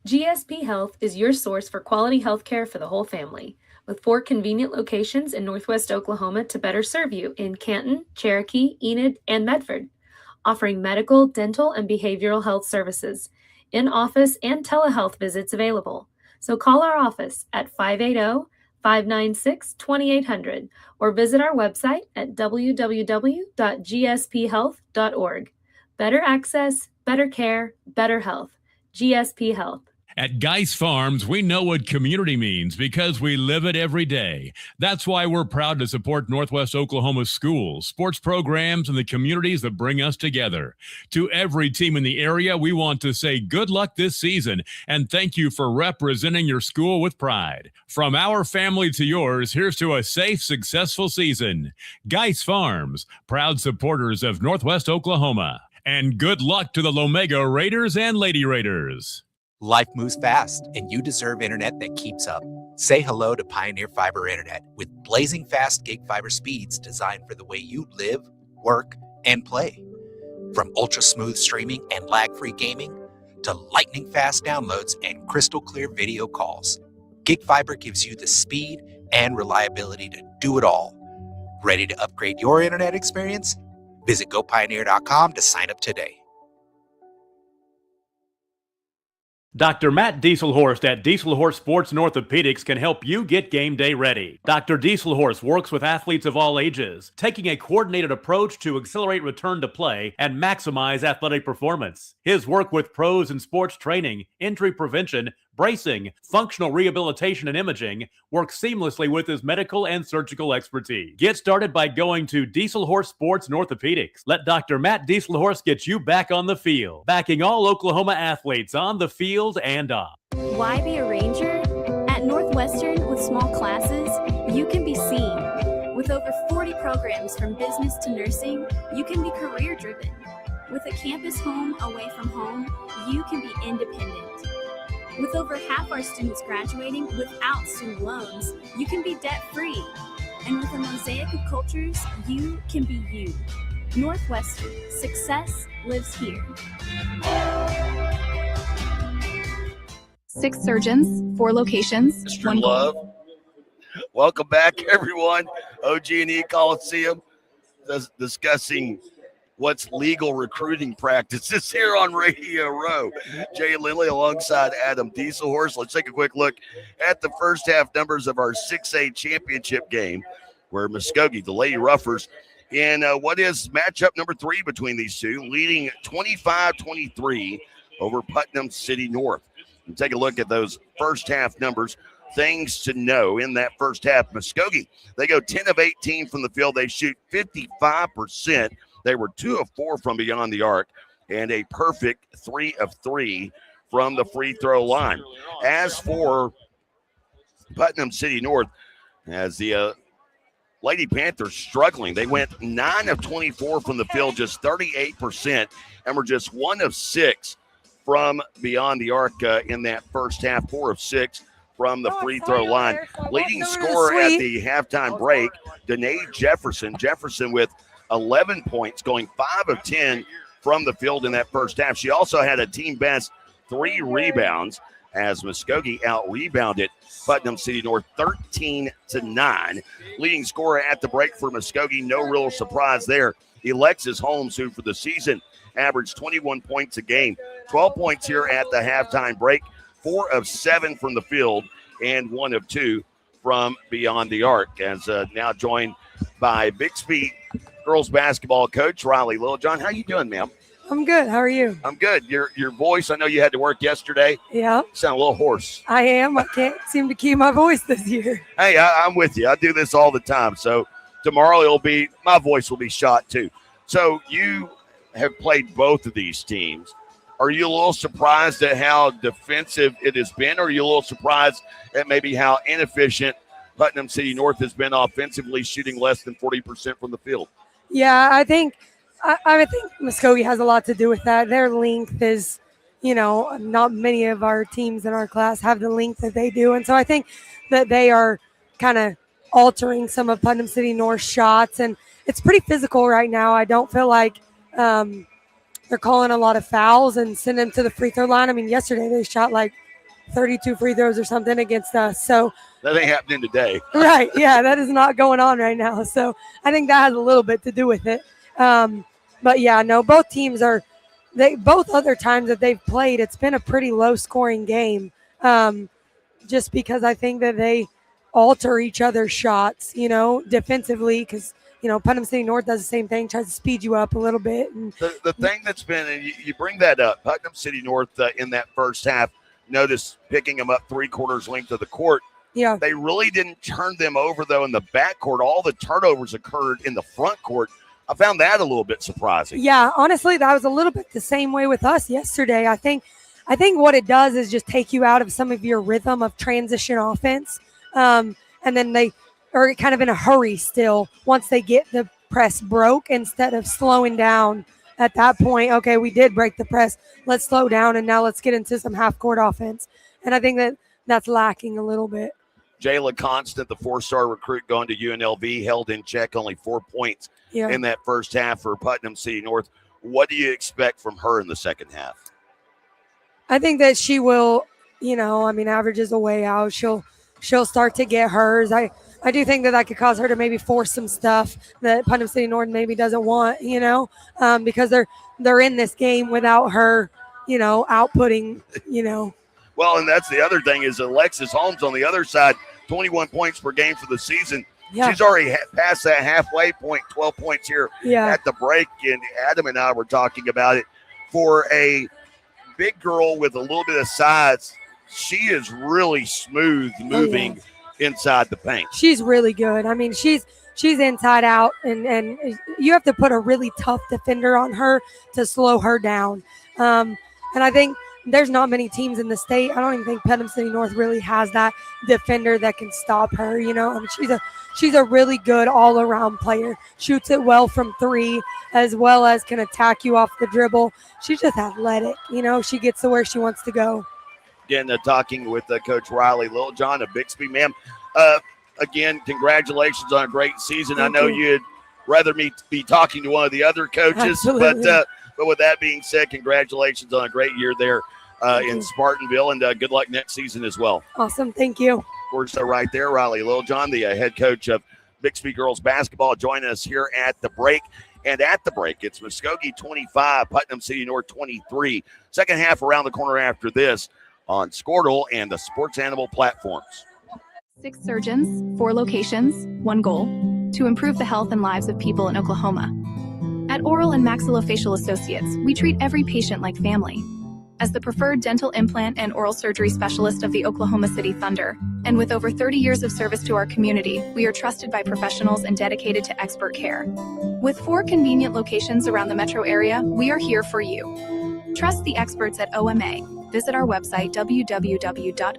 GSP Health is your source for quality health care for the whole family, with 4 convenient locations in Northwest Oklahoma to better serve you in Canton, Cherokee, Enid, and Medford, offering medical, dental, and behavioral health services. In-office and telehealth visits available. So call our office at 580-596-2800 or visit our website at www.gsphealth.org. Better access, better care, better health. GSP Health. At Geis Farms, we know what community means because we live it every day. That's why we're proud to support Northwest Oklahoma's schools, sports programs, and the communities that bring us together. To every team in the area, we want to say good luck this season and thank you for representing your school with pride. From our family to yours, here's to a safe, successful season. Geis Farms, proud supporters of Northwest Oklahoma. And good luck to the Lomega Raiders and Lady Raiders. Life moves fast, and you deserve internet that keeps up. Say hello to Pioneer Fiber Internet with blazing fast gig fiber speeds designed for the way you live, work, and play. From ultra-smooth streaming and lag-free gaming to lightning-fast downloads and crystal-clear video calls, Gig Fiber gives you the speed and reliability to do it all. Ready to upgrade your internet experience? Visit GoPioneer.com to sign up today. Dr. Matt Dieselhorst at Dieselhorst Sports and Orthopedics can help you get game day ready. Dr. Dieselhorst works with athletes of all ages, taking a coordinated approach to accelerate return to play and maximize athletic performance. His work with pros in sports training, injury prevention, bracing, functional rehabilitation, and imaging works seamlessly with his medical and surgical expertise. Get started by going to Dieselhorst Sports and Orthopedics. Let Dr. Matt Dieselhorst get you back on the field, backing all Oklahoma athletes on the field and off. Why be a ranger? At Northwestern, with small classes, you can be seen. With over 40 programs from business to nursing, you can be career-driven. With a campus home away from home, you can be independent. With over half our students graduating without student loans, you can be debt-free. And with a mosaic of cultures, you can be you. Northwestern, success lives here. 6 surgeons, 4 locations. Mr. Love. Welcome back, everyone. OG&E Coliseum discussing what's legal recruiting practices here on Radio Row. Jay Lindley alongside Adam Dieselhorse. Let's take a quick look at the first half numbers of our 6A championship game, where Muskogee, the Lady Ruffers, in what is matchup number 3 between these two, leading 25-23 over Putnam City North. And take a look at those first half numbers. Things to know in that first half. Muskogee, they go 10 of 18 from the field. They shoot 55%. They were 2 of 4 from beyond the arc and a perfect 3 of 3 from the free throw line. As for Putnam City North, as the Lady Panthers struggling, they went 9 of 24 from the field, just 38%, and were just 1 of 6 from beyond the arc in that first half, 4 of 6 from the free throw line. Leading scorer at the halftime break, Danae Jefferson. Jefferson with 11 points, going 5 of 10 from the field in that first half. She also had a team best 3 rebounds as Muskogee out-rebounded Putnam City North 13-9. Leading scorer at the break for Muskogee, no real surprise there. Alexis Holmes, who for the season averaged 21 points a game, 12 points here at the halftime break, 4 of 7 from the field, and 1 of 2 from beyond the arc. As now joined by Bixby girls basketball coach Riley Littlejohn. How you doing, ma'am? I'm good. How are you? I'm good. Your voice, I know you had to work yesterday. Yeah. You sound a little hoarse. I am. I can't seem to keep my voice this year. Hey, I'm with you. I do this all the time. So tomorrow my voice will be shot too. So you have played both of these teams. Are you a little surprised at how defensive it has been? Or are you a little surprised at maybe how inefficient Putnam City North has been offensively, shooting less than 40% from the field? Yeah, I think Muskogee has a lot to do with that. Their length is, not many of our teams in our class have the length that they do. And so I think that they are kind of altering some of Putnam City North's shots. And it's pretty physical right now. I don't feel like they're calling a lot of fouls and sending them to the free throw line. I mean, yesterday they shot like 32 free throws or something against us. So that ain't happening today. Right. Yeah, that is not going on right now. So I think that has a little bit to do with it. But yeah, no, both teams both other times that they've played, it's been a pretty low scoring game. Just because I think that they alter each other's shots, defensively, because, Putnam City North does the same thing, tries to speed you up a little bit. And the thing that's been, and you bring that up, Putnam City North in that first half, notice picking them up 3/4 length of the court. Yeah. They really didn't turn them over, though, in the backcourt. All the turnovers occurred in the front court. I found that a little bit surprising. Yeah, honestly, that was a little bit the same way with us yesterday. I think what it does is just take you out of some of your rhythm of transition offense. And then they are kind of in a hurry still once they get the press broke, instead of slowing down at that point. Okay, we did break the press. Let's slow down, and now let's get into some half-court offense. And I think that's lacking a little bit. Jayla Constant, the 4-star recruit going to UNLV, held in check, only 4 points in that first half for Putnam City North. What do you expect from her in the second half? I think that she will, averages a way out. She'll start to get hers. I do think that could cause her to maybe force some stuff that Putnam City North maybe doesn't want, because they're in this game without her, outputting, Well, and that's the other thing is Alexis Holmes on the other side, 21 points per game for the season. Yeah. She's already past that halfway point, 12 points here at the break. And Adam and I were talking about it. For a big girl with a little bit of size, she is really smooth moving inside the paint. She's really good. I mean, she's inside out, and you have to put a really tough defender on her to slow her down. And I think there's not many teams in the state. I don't even think Putnam City North really has that defender that can stop her. She's a really good all-around player. Shoots it well from three, as well as can attack you off the dribble. She's just athletic. She gets to where she wants to go. Again, talking with Coach Riley Littlejohn of Bixby. Ma'am, again, congratulations on a great season. Thank I know you. you'd rather me be talking to one of the other coaches, Absolutely. but with that being said, congratulations on a great year there in Spartanville, and good luck next season as well. Awesome. Thank you. Of course, right there, Riley Littlejohn, the head coach of Bixby girls basketball, joining us here at the break. And at the break, it's Muskogee 25, Putnam City North 23. Second half around the corner after this on Squirtle and the Sports Animal platforms. 6 surgeons, 4 locations, 1 goal: to improve the health and lives of people in Oklahoma. At Oral and Maxillofacial Associates, we treat every patient like family. As the preferred dental implant and oral surgery specialist of the Oklahoma City Thunder, and with over 30 years of service to our community, we are trusted by professionals and dedicated to expert care. With 4 convenient locations around the metro area, we are here for you. Trust the experts at OMA. Visit our website, www.omaok.com.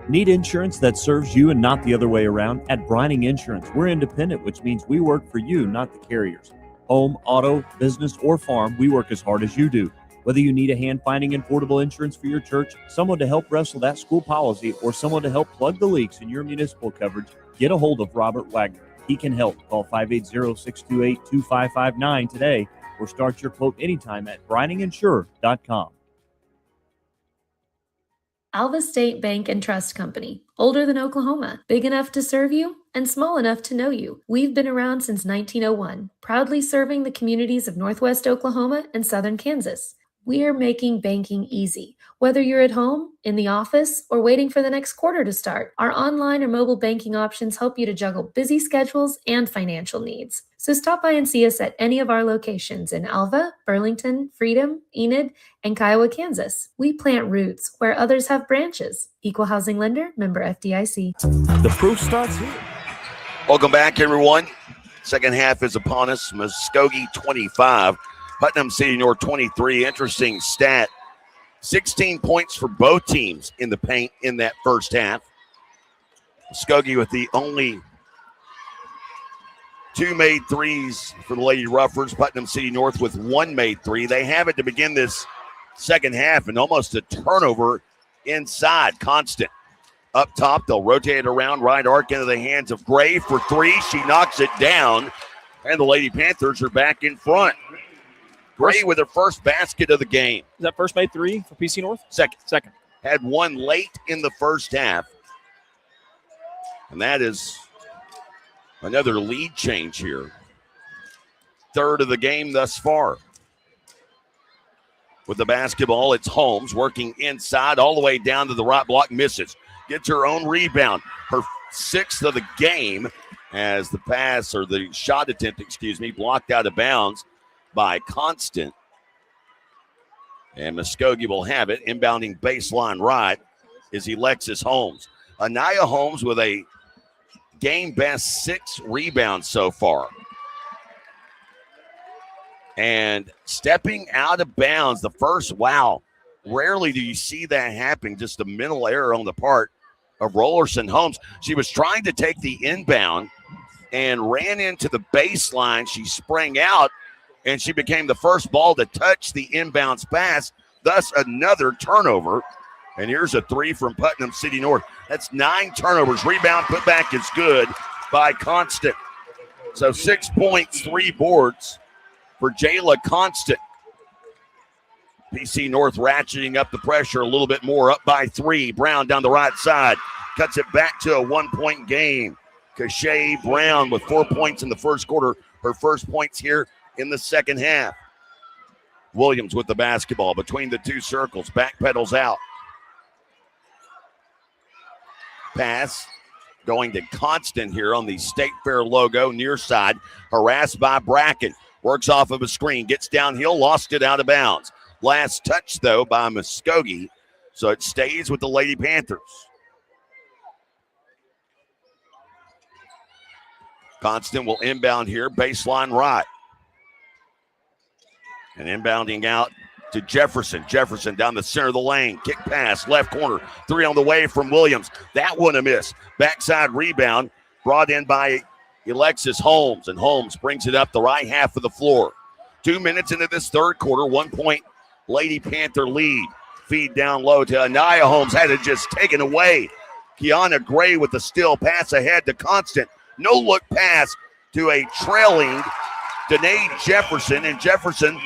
Need insurance that serves you and not the other way around? At Brining Insurance, we're independent, which means we work for you, not the carriers. Home, auto, business, or farm, we work as hard as you do. Whether you need a hand-finding affordable insurance for your church, someone to help wrestle that school policy, or someone to help plug the leaks in your municipal coverage, get a hold of Robert Wagner. He can help. Call 580-628-2559 today or start your quote anytime at brininginsurer.com. Alva State Bank and Trust Company. Older than Oklahoma. Big enough to serve you and small enough to know you. We've been around since 1901, proudly serving the communities of Northwest Oklahoma and Southern Kansas. We are making banking easy. Whether you're at home, in the office, or waiting for the next quarter to start, our online or mobile banking options help you to juggle busy schedules and financial needs. So stop by and see us at any of our locations in Alva, Burlington, Freedom, Enid, and Kiowa, Kansas. We plant roots where others have branches. Equal Housing Lender, member FDIC. The proof starts here. Welcome back, everyone. Second half is upon us. Muskogee 25, Putnam City North 23. Interesting stat. 16 points for both teams in the paint in that first half. Muskogee with the only 2 made threes for the Lady Ruffers. Putnam City North with 1 made 3. They have it to begin this second half and almost a turnover inside. Constant. Up top, they'll rotate it around, right arc into the hands of Gray for 3. She knocks it down, and the Lady Panthers are back in front. Gray with her first basket of the game. Is that first made 3 for PC North? Second. Second. Had 1 late in the first half. And that is another lead change here. Third of the game thus far. With the basketball, it's Holmes working inside all the way down to the right block. Misses. Gets her own rebound. Her 6th of the game as the pass, or the shot attempt, blocked out of bounds by Constant. And Muskogee will have it. Inbounding baseline right is Alexis Holmes. Anaya Holmes with a game best 6 rebounds so far. And stepping out of bounds, the first, wow. Rarely do you see that happen. Just a mental error on the part of Rollerson Holmes. She was trying to take the inbound and ran into the baseline. She sprang out, and she became the first ball to touch the inbounds pass, thus another turnover. And here's a 3 from Putnam City North. That's 9 turnovers. Rebound put back is good by Constant. So 6 points, 3 boards for Jayla Constant. PC North ratcheting up the pressure a little bit more, up by 3. Brown down the right side. Cuts it back to a 1-point game. Cachet Brown with 4 points in the first quarter. Her first points here in the second half. Williams with the basketball between the two circles. Back pedals out. Pass going to Constant here on the State Fair logo near side. Harassed by Bracken. Works off of a screen. Gets downhill. Lost it out of bounds. Last touch, though, by Muskogee. So it stays with the Lady Panthers. Constant will inbound here. Baseline right. And inbounding out to Jefferson. Jefferson down the center of the lane. Kick pass, left corner. 3 on the way from Williams. That one a miss. Backside rebound brought in by Alexis Holmes. And Holmes brings it up the right half of the floor. 2 minutes into this third quarter. 1 point Lady Panther lead. Feed down low to Anaya Holmes. Had it just taken away. Kiana Gray with the steal. Pass ahead to Constant. No look pass to a trailing Danae Jefferson. And Jefferson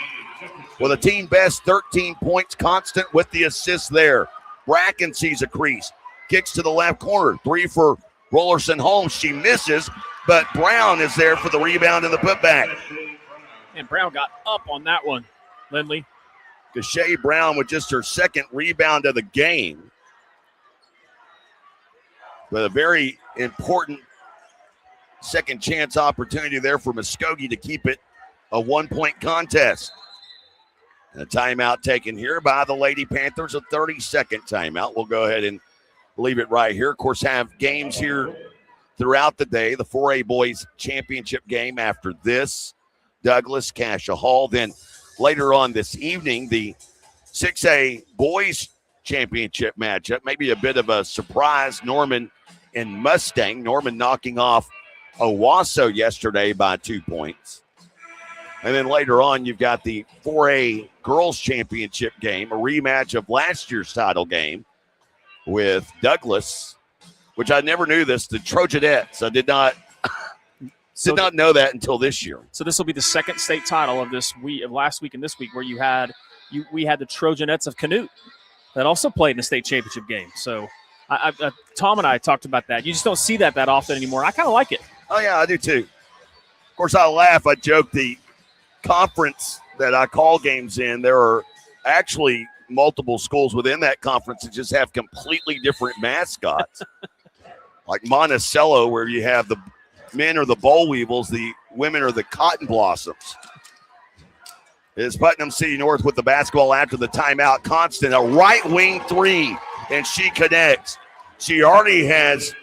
with a team best 13 points. Constant with the assist there. Bracken sees a crease. Kicks to the left corner. 3 for Rollerson Holmes. She misses, but Brown is there for the rebound and the putback. And Brown got up on that one, Lindley. Deshae Brown with just her second rebound of the game. But a very important second chance opportunity there for Muskogee to keep it a 1-point contest. And a timeout taken here by the Lady Panthers, a 30-second timeout. We'll go ahead and leave it right here. Of course, have games here throughout the day. The 4A Boys Championship game after this. Douglas, Cassia Hall. Then later on this evening, the 6A Boys Championship matchup. Maybe a bit of a surprise. Norman and Mustang. Norman knocking off Owasso yesterday by 2 points. And then later on, you've got the 4A Girls Championship game, a rematch of last year's title game with Douglas, which I never knew this, the Trojanettes. I did not know that until this year. So this will be the second state title of this week, of last week and this week, where we had the Trojanettes of Canute that also played in the state championship game. So Tom and I talked about that. You just don't see that often anymore. I kind of like it. Oh, yeah, I do too. Of course, I laugh. I joke the conference that I call games in, there are actually multiple schools within that conference that just have completely different mascots. Like Monticello, where you have the men are the boll weevils, the women are the cotton blossoms. It's Putnam City North with the basketball after the timeout. Constant, a right wing 3, and she connects. She already has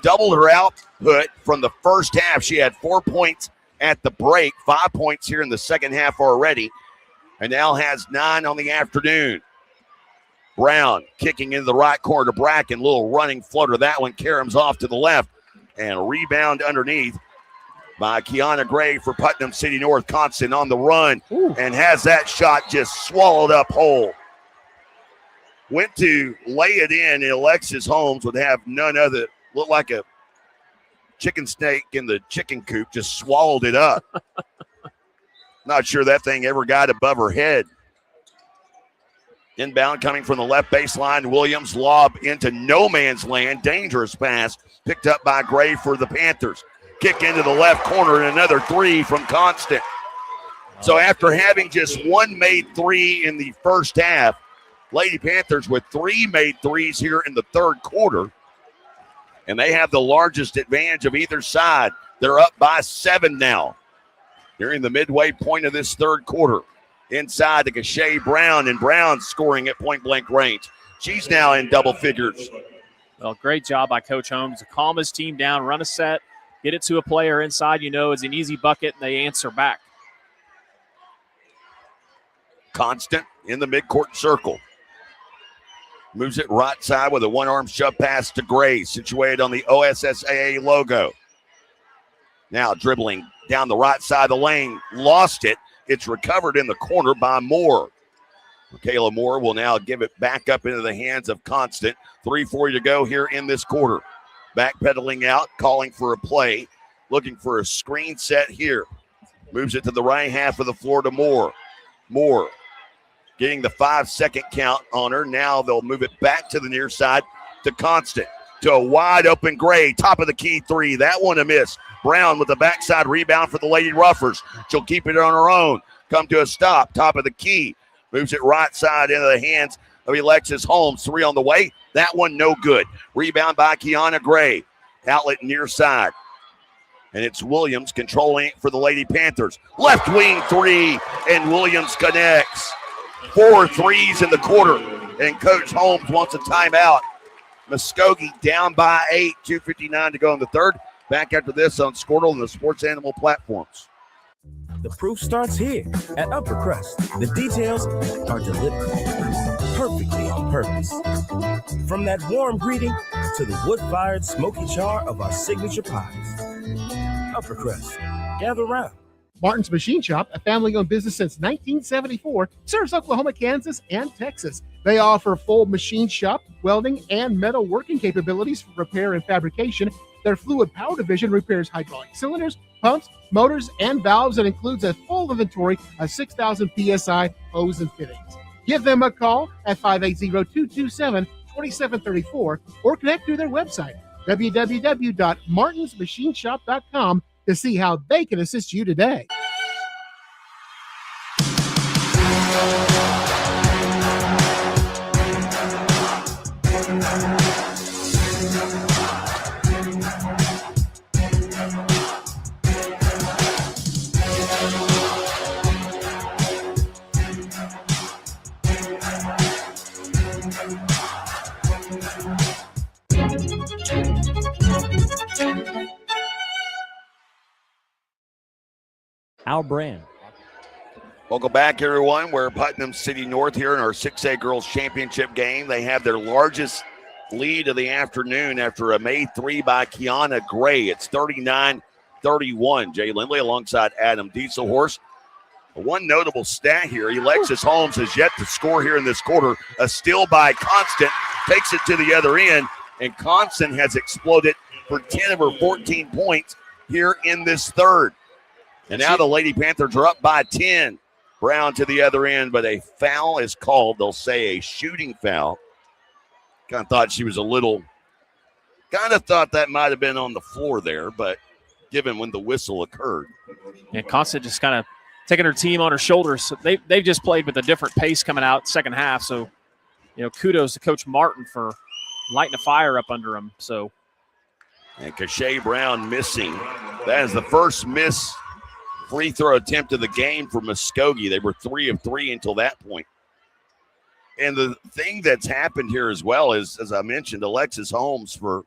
doubled her output from the first half. She had 4 points at the break, 5 points here in the second half already, and now has 9 on the afternoon. Brown kicking into the right corner to Bracken, little running floater. That one caroms off to the left, and a rebound underneath by Kiana Gray for Putnam City North. Constant on the run and has that shot just swallowed up whole. Went to lay it in, and Alexis Holmes would have none other. Looked like a chicken snake in the chicken coop, just swallowed it up. Not sure that thing ever got above her head. Inbound coming from the left baseline. Williams lob into no man's land. Dangerous pass picked up by Gray for the Panthers. Kick into the left corner and another 3 from Constant. So after having just 1 made 3 in the first half, Lady Panthers with 3 made 3s here in the third quarter. And they have the largest advantage of either side. They're up by 7 now. During the midway point of this third quarter. Inside to Deshae Brown, and Brown scoring at point-blank range. She's now in double figures. Well, great job by Coach Holmes to calm his team down, run a set, get it to a player inside, it's an easy bucket, and they answer back. Constant in the midcourt circle. Moves it right side with a one-arm shove pass to Gray, situated on the OSSAA logo. Now dribbling down the right side of the lane, lost it. It's recovered in the corner by Moore. Michaela Moore will now give it back up into the hands of Constant. 3:40 to go here in this quarter. Backpedaling out, calling for a play, looking for a screen set here. Moves it to the right half of the floor to Moore. Moore getting the 5-second count on her. Now they'll move it back to the near side to Constant. To a wide open Gray, top of the key 3. That one a miss. Brown with the backside rebound for the Lady Ruffers. She'll keep it on her own. Come to a stop, top of the key. Moves it right side into the hands of Alexis Holmes. 3 on the way. That one no good. Rebound by Kiana Gray. Outlet near side. And it's Williams controlling it for the Lady Panthers. Left wing 3, and Williams connects. 4 threes in the quarter, and Coach Holmes wants a timeout. Muskogee down by 8, 2:59 to go in the third. Back after this on Squirtle and the Sports Animal platforms. The proof starts here at Upper Crust. The details are deliberate, perfectly on purpose. From that warm greeting to the wood-fired smoky char of our signature pies. Upper Crust, gather round. Martin's Machine Shop, a family-owned business since 1974, serves Oklahoma, Kansas, and Texas. They offer full machine shop, welding, and metal working capabilities for repair and fabrication. Their fluid power division repairs hydraulic cylinders, pumps, motors, and valves, and includes a full inventory of 6,000 PSI hose and fittings. Give them a call at 580-227-2734 or connect through their website, www.martinsmachineshop.com, to see how they can assist you today. Our brand. Welcome back, everyone. We're Putnam City North here in our 6A Girls Championship game. They have their largest lead of the afternoon after a made 3 by Kiana Gray. It's 39-31. Jay Lindley alongside Adam Dieselhorst. One notable stat here, Alexis Holmes has yet to score here in this quarter. A steal by Constant, takes it to the other end, and Constant has exploded for 10 of her 14 points here in this third. And now the Lady Panthers are up by 10. Brown to the other end, but a foul is called. They'll say a shooting foul. Kind of thought that might have been on the floor there, but given when the whistle occurred. And Constant just kind of taking her team on her shoulders. They've just played with a different pace coming out second half. So, kudos to Coach Martin for lighting a fire up under him. So, and Kashay Brown missing. That is the first miss free throw attempt of the game for Muskogee. They were 3 of 3 until that point. And the thing that's happened here as well is, as I mentioned, Alexis Holmes for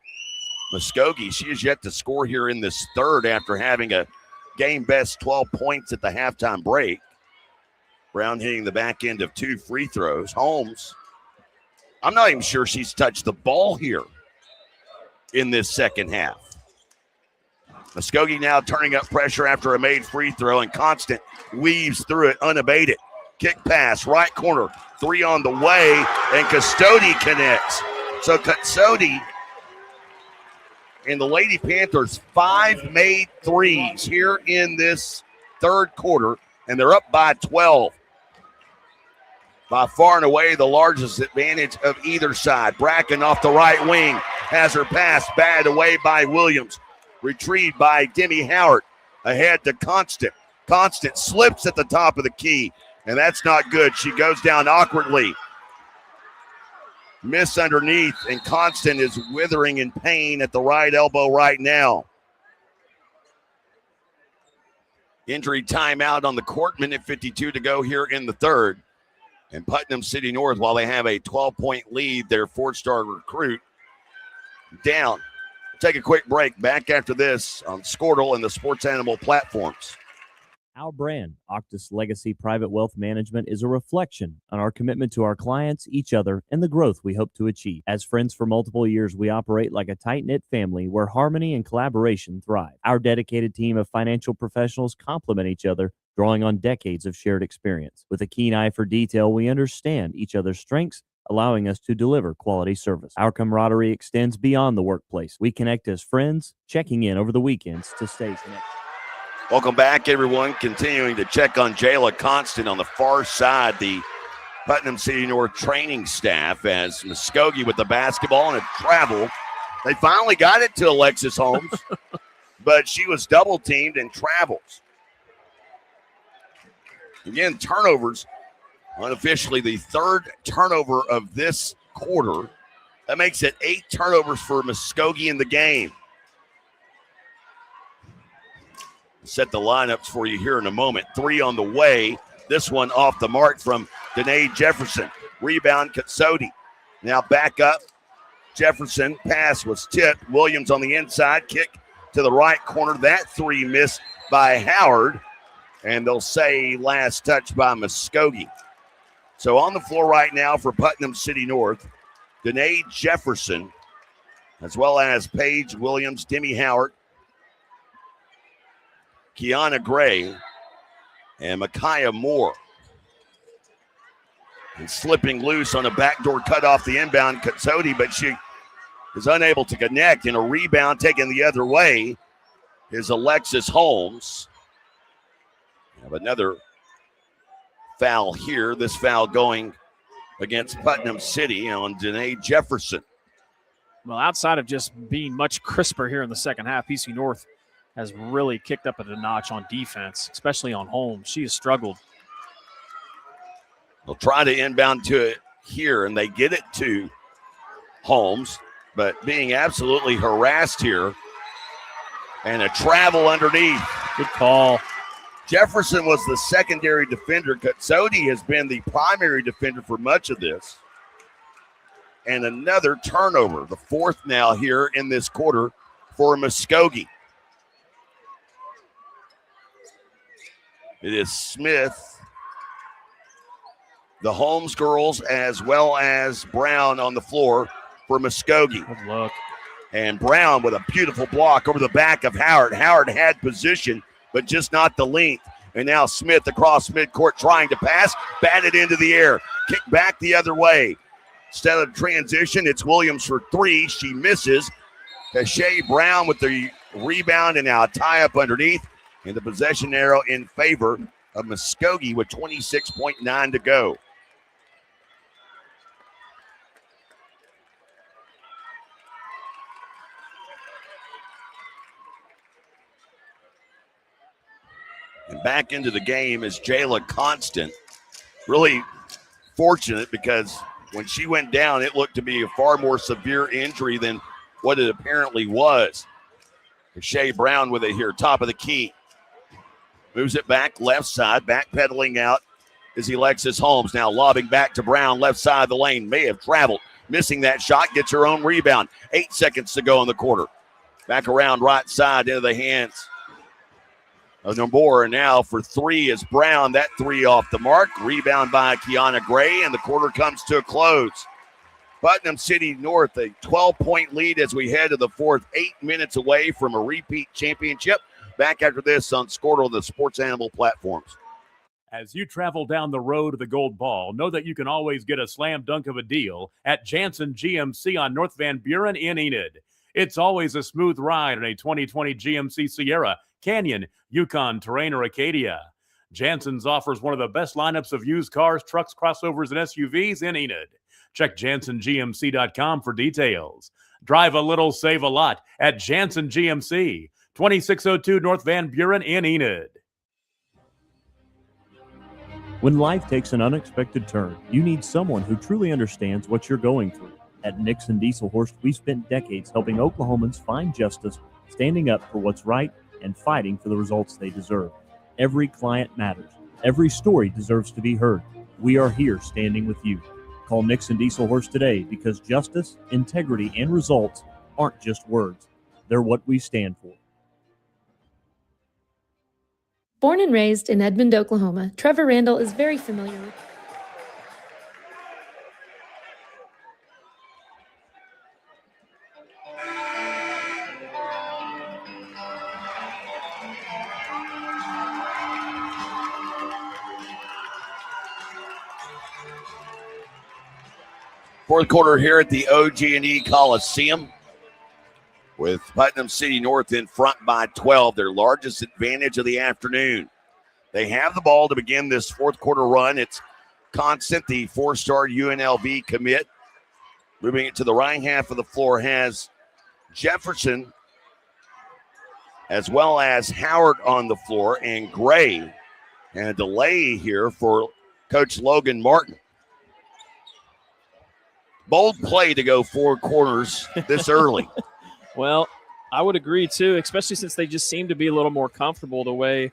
Muskogee. She is yet to score here in this third after having a game best 12 points at the halftime break. Brown hitting the back end of 2 free throws. Holmes, I'm not even sure she's touched the ball here in this second half. Muskogee now turning up pressure after a made free throw, and Constant weaves through it unabated. Kick pass, right corner, 3 on the way, and Custody connects. So Custody and the Lady Panthers, 5 made threes here in this third quarter, and they're up by 12. By far and away the largest advantage of either side. Bracken off the right wing, has her pass batted away by Williams. Retrieved by Demi Howard. Ahead to Constant. Constant slips at the top of the key, and that's not good. She goes down awkwardly. Miss underneath, and Constant is withering in pain at the right elbow right now. Injury timeout on the court, minute 52 to go here in the third. And Putnam City North, while they have a 12-point lead, their 4-star recruit down. Take a quick break. Back after this on Squirtle and the Sports Animal platforms. Our brand, Octus Legacy Private Wealth Management, is a reflection on our commitment to our clients, each other, and the growth we hope to achieve. As friends for multiple years, we operate like a tight-knit family where harmony and collaboration thrive. Our dedicated team of financial professionals complement each other, drawing on decades of shared experience. With a keen eye for detail, we understand each other's strengths, allowing us to deliver quality service. Our camaraderie extends beyond the workplace. We connect as friends, checking in over the weekends to stay connected. Welcome back, everyone. Continuing to check on Jayla Constant on the far side, the Putnam City North training staff, as Muskogee with the basketball and a travel. They finally got it to Alexis Holmes. but she was double teamed and travels. Again, turnovers, unofficially the third turnover of this quarter. That makes it 8 turnovers for Muskogee in the game. Set the lineups for you here in a moment. 3 on the way. This one off the mark from Danae Jefferson. Rebound, Katsodi. Now back up. Jefferson, pass was tipped. Williams on the inside, kick to the right corner. That 3 missed by Howard. And they'll say last touch by Muskogee. So on the floor right now for Putnam City North, Danae Jefferson, as well as Paige Williams, Demi Howard, Kiana Gray, and Micaiah Moore. And slipping loose on a backdoor cut off the inbound, Katsodi, but she is unable to connect. And a rebound taken the other way is Alexis Holmes. We have another foul here. This foul going against Putnam City on Danae Jefferson. Well, outside of just being much crisper here in the second half, PC North has really kicked up a notch on defense, especially on Holmes. She has struggled. They'll try to inbound to it here, and they get it to Holmes, but being absolutely harassed here. And a travel underneath. Good call. Jefferson was the secondary defender. Katsodi has been the primary defender for much of this. And another turnover, the 4th now here in this quarter for Muskogee. It is Smith, the Holmes girls, as well as Brown on the floor for Muskogee. Good look. And Brown with a beautiful block over the back of Howard. Howard had position, but just not the length. And now Smith across midcourt trying to pass, batted into the air, kick back the other way. Instead of transition, it's Williams for 3. She misses. Cachet Brown with the rebound and now a tie-up underneath. And the possession arrow in favor of Muskogee with 26.9 to go. And back into the game is Jayla Constant. Really fortunate because when she went down, it looked to be a far more severe injury than what it apparently was. Shea Brown with it here, top of the key. Moves it back, left side, backpedaling out is Alexis Holmes. Now lobbing back to Brown, left side of the lane. May have traveled, missing that shot, gets her own rebound. 8 seconds to go in the quarter. Back around right side into the hands of Nomora. Now for 3 is Brown. That 3 off the mark. Rebound by Kiana Gray, and the quarter comes to a close. Putnam City North, a 12-point lead as we head to the 4th, 8 minutes away from a repeat championship. Back after this on Squirtle, the Sports Animal platforms. As you travel down the road to the Gold Ball, know that you can always get a slam dunk of a deal at Jansen GMC on North Van Buren in Enid. It's always a smooth ride in a 2020 GMC Sierra, Canyon, Yukon, Terrain, or Acadia. Jansen's offers one of the best lineups of used cars, trucks, crossovers, and SUVs in Enid. Check JansenGMC.com for details. Drive a little, save a lot at Jansen GMC, 2602 North Van Buren in Enid. When life takes an unexpected turn, you need someone who truly understands what you're going through. At Nixon Dieselhorst, we've spent decades helping Oklahomans find justice, standing up for what's right, and fighting for the results they deserve. Every client matters. Every story deserves to be heard. We are here standing with you. Call Nixon Dieselhorst today because justice, integrity, and results aren't just words. They're what we stand for. Born and raised in Edmond, Oklahoma, Trevor Randall is very familiar with Fourth quarter here at the OG&E Coliseum with Putnam City North in front by 12, their largest advantage of the afternoon. They have the ball to begin this fourth quarter run. It's Constant, the 4-star UNLV commit. Moving it to the right half of the floor has Jefferson as well as Howard on the floor and Gray. And a delay here for Coach Logan Martin. Bold play to go 4 quarters this early. Well, I would agree too, especially since they just seem to be a little more comfortable the way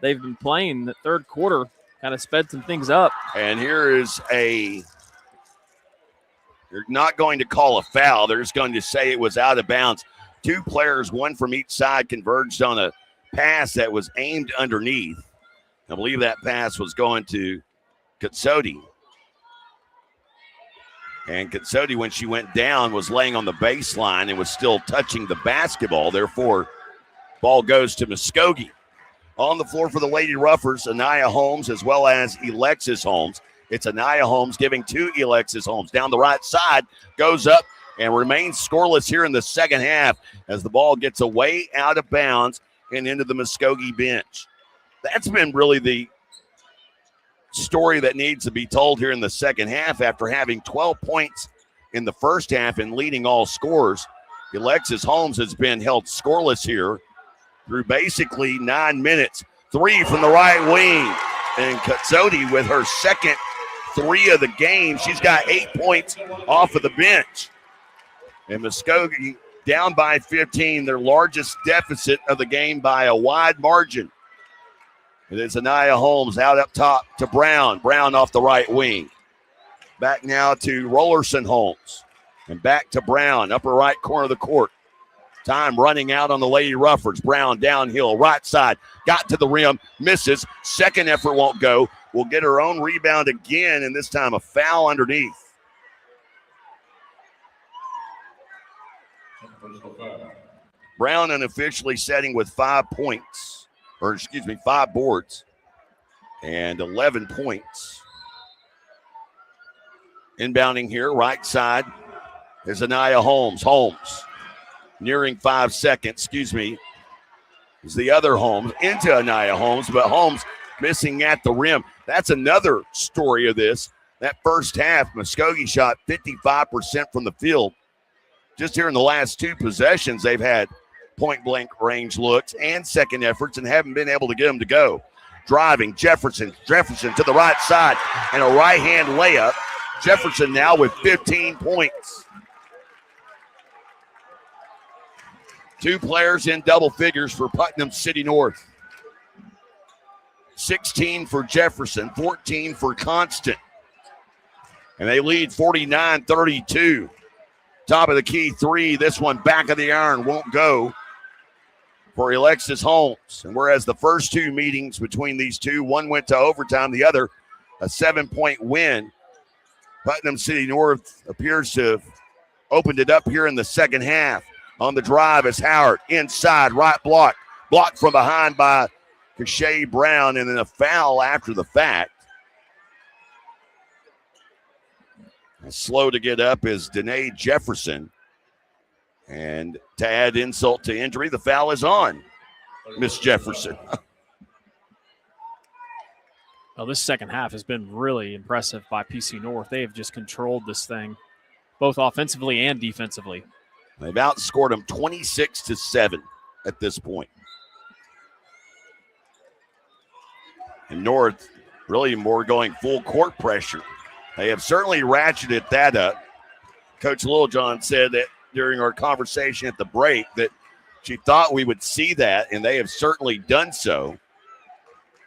they've been playing. The third quarter kind of sped some things up. And here is they're not going to call a foul. They're just going to say it was out of bounds. 2 players, one from each side, converged on a pass that was aimed underneath. I believe that pass was going to Kutsodi. And Kutsodi, when she went down, was laying on the baseline and was still touching the basketball. Therefore, ball goes to Muskogee. On the floor for the Lady Ruffers, Anaya Holmes as well as Alexis Holmes. It's Anaya Holmes giving to Alexis Holmes. Down the right side, goes up and remains scoreless here in the second half as the ball gets away out of bounds and into the Muskogee bench. That's been really the story that needs to be told here in the second half after having 12 points in the first half and leading all scorers. Alexis Holmes has been held scoreless here through basically 9 minutes. 3 from the right wing. And Kutsodi with her second 3 of the game. She's got 8 points off of the bench. And Muskogee down by 15, their largest deficit of the game by a wide margin. It is Anaya Holmes out up top to Brown. Brown off the right wing. Back now to Rollerson Holmes. And back to Brown, upper right corner of the court. Time running out on the Lady Ruffers. Brown downhill, right side. Got to the rim, misses. Second effort won't go. Will get her own rebound again, and this time a foul underneath. Brown unofficially setting with 5 points. 5 boards and 11 points. Inbounding here, right side, is Anaya Holmes. Holmes nearing 5 seconds, is the other Holmes into Anaya Holmes, but Holmes missing at the rim. That's another story of this. That first half, Muskogee shot 55% from the field. Just here in the last 2 possessions, they've had point-blank range looks and second efforts and haven't been able to get them to go. Driving, Jefferson to the right side and a right-hand layup. Jefferson now with 15 points. 2 players in double figures for Putnam City North. 16 for Jefferson, 14 for Constant. And they lead 49-32. Top of the key 3, this one back of the iron won't go for Alexis Holmes. And whereas the first 2 meetings between these two, one went to overtime, the other a 7-point win, Putnam City North appears to have opened it up here in the second half. On the drive is Howard, inside, right block. Blocked from behind by Kashay Brown, and then a foul after the fact. And slow to get up is Danae Jefferson. And to add insult to injury, the foul is on Miss Jefferson. Well, this second half has been really impressive by PC North. They have just controlled this thing, both offensively and defensively. They've outscored them 26-7 at this point. And North really more going full court pressure. They have certainly ratcheted that up. Coach Littlejohn said that during our conversation at the break that she thought we would see that, and they have certainly done so.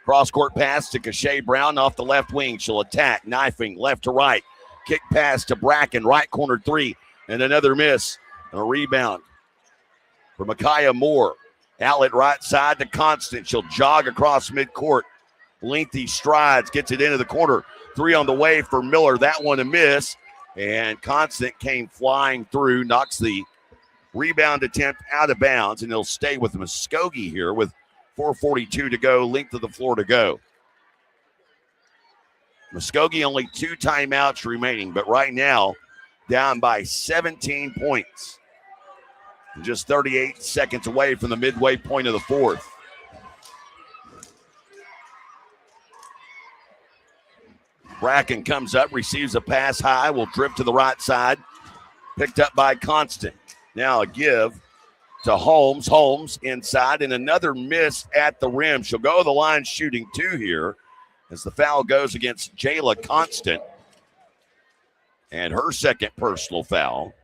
Cross-court pass to Kashay Brown off the left wing. She'll attack, knifing left to right. Kick pass to Bracken, right corner 3, and another miss. And a rebound for Micaiah Moore. Outlet right side to Constant. She'll jog across midcourt. Lengthy strides, gets it into the corner. 3 on the way for Miller. That one a miss. And Constant came flying through, knocks the rebound attempt out of bounds, and he'll stay with Muskogee here with 4:42 to go, length of the floor to go. Muskogee only 2 timeouts remaining, but right now down by 17 points. Just 38 seconds away from the midway point of the fourth. Bracken comes up, receives a pass high, will drift to the right side. Picked up by Constant. Now a give to Holmes. Holmes inside, and another miss at the rim. She'll go to the line shooting 2 here as the foul goes against Jayla Constant. And her second personal foul.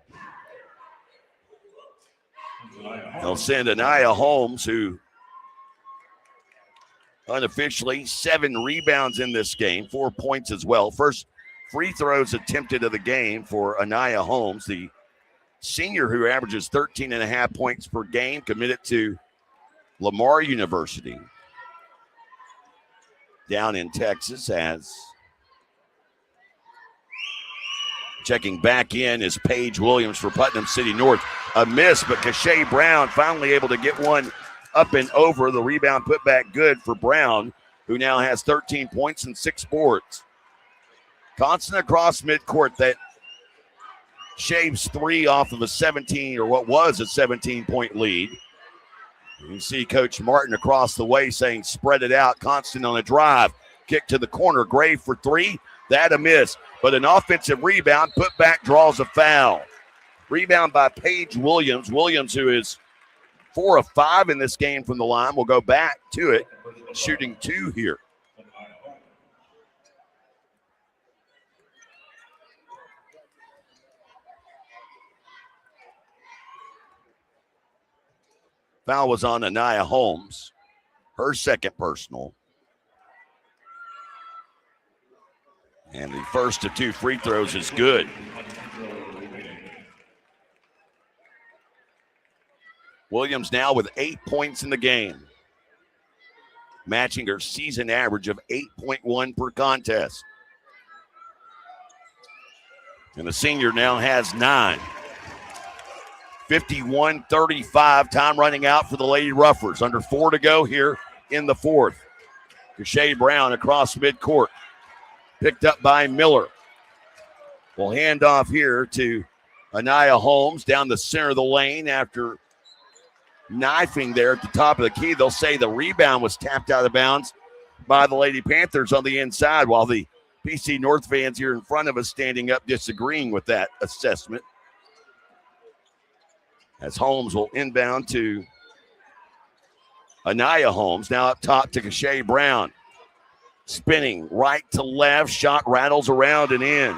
They'll send Anaya Holmes, who unofficially 7 rebounds in this game, 4 points as well. First free throws attempted of the game for Anaya Holmes, the senior who averages 13.5 points per game, committed to Lamar University down in Texas. As checking back in is Paige Williams for Putnam City North. A miss, but Kashay Brown finally able to get one up and over. The rebound put back good for Brown, who now has 13 points and 6 boards. Constant across midcourt that shaves 3 off of a 17, or what was a 17-point lead. You can see Coach Martin across the way saying spread it out. Constant on a drive. Kick to the corner. Gray for 3. That a miss. But an offensive rebound. Put back, draws a foul. Rebound by Paige Williams. Williams, who is 4 of 5 in this game from the line, will go back to it, shooting 2 here. Foul was on Anaya Holmes, her second personal. And the first of 2 free throws is good. Williams now with 8 points in the game, matching her season average of 8.1 per contest. And the senior now has 9. 51-35, time running out for the Lady Ruffers. Under 4 to go here in the fourth. Kashay Brown across midcourt. Picked up by Miller. We'll hand off here to Anaya Holmes down the center of the lane after knifing there at the top of the key. They'll say the rebound was tapped out of bounds by the Lady Panthers on the inside, while the PC North fans here in front of us standing up disagreeing with that assessment. As Holmes will inbound to Anaya Holmes. Now up top to Kashay Brown. Spinning right to left. Shot rattles around and in.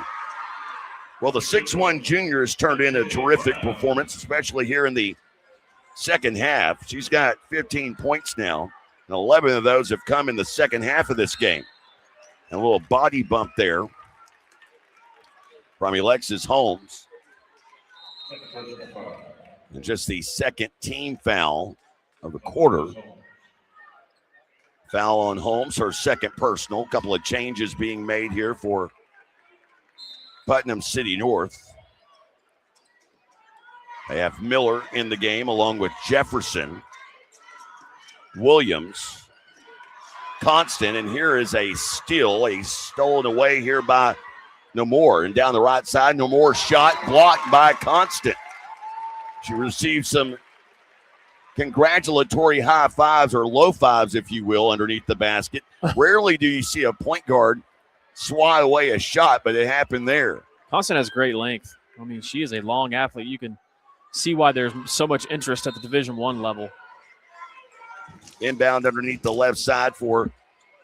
Well, the 6'1 junior has turned in a terrific performance, especially here in the second half. She's got 15 points now, and 11 of those have come in the second half of this game. And a little body bump there from Alexis Holmes. And just the second team foul of the quarter. Foul on Holmes, her second personal. A couple of changes being made here for Putnam City North. They have Miller in the game along with Jefferson, Williams, Constant, and here is a steal, a stolen away here by Nomore. And down the right side, Nomore shot blocked by Constant. She received some congratulatory high fives, or low fives, if you will, underneath the basket. Rarely do you see a point guard swat away a shot, but it happened there. Constant has great length. I mean, she is a long athlete. You can see why there's so much interest at the Division I level. Inbound underneath the left side for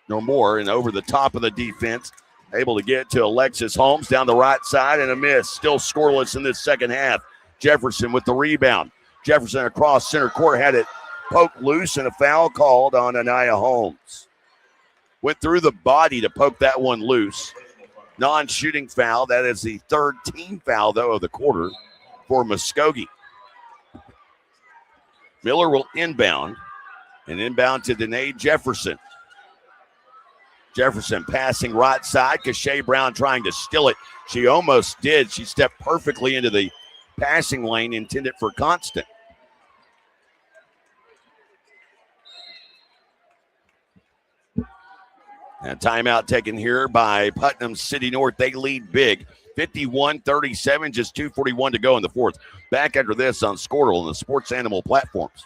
Nomore, and over the top of the defense. Able to get to Alexis Holmes down the right side, and a miss. Still scoreless in this second half. Jefferson with the rebound. Jefferson across center court, had it poked loose, and a foul called on Anaya Holmes. Went through the body to poke that one loose. Non-shooting foul. That is the third team foul, though, of the quarter for Muskogee. Miller will inbound, and inbound to Danae Jefferson. Jefferson passing right side. Kashay Brown trying to steal it. She almost did. She stepped perfectly into the passing lane intended for Constant. And timeout taken here by Putnam City North. They lead big, 51-37, just 2:41 to go in the fourth. Back after this on Squirtle and the Sports Animal platforms.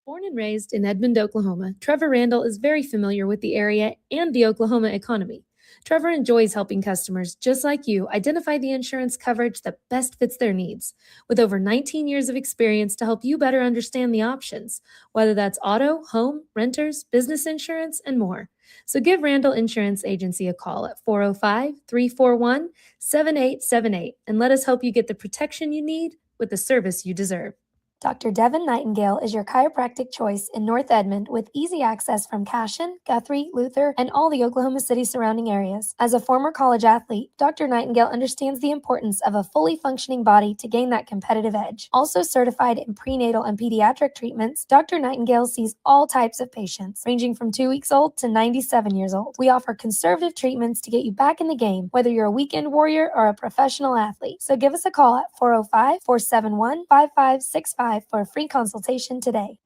Born and raised in Edmond, Oklahoma, Trevor Randall is very familiar with the area and the Oklahoma economy. Trevor enjoys helping customers just like you identify the insurance coverage that best fits their needs. With over 19 years of experience to help you better understand the options, whether that's auto, home, renters, business insurance, and more. So give Randall Insurance Agency a call at 405-341-7878 and let us help you get the protection you need with the service you deserve. Dr. Devin Nightingale is your chiropractic choice in North Edmond with easy access from Cashion, Guthrie, Luther, and all the Oklahoma City surrounding areas. As a former college athlete, Dr. Nightingale understands the importance of a fully functioning body to gain that competitive edge. Also certified in prenatal and pediatric treatments, Dr. Nightingale sees all types of patients, ranging from 2 weeks old to 97 years old. We offer conservative treatments to get you back in the game, whether you're a weekend warrior or a professional athlete. So give us a call at 405-471-5565 for a free consultation today.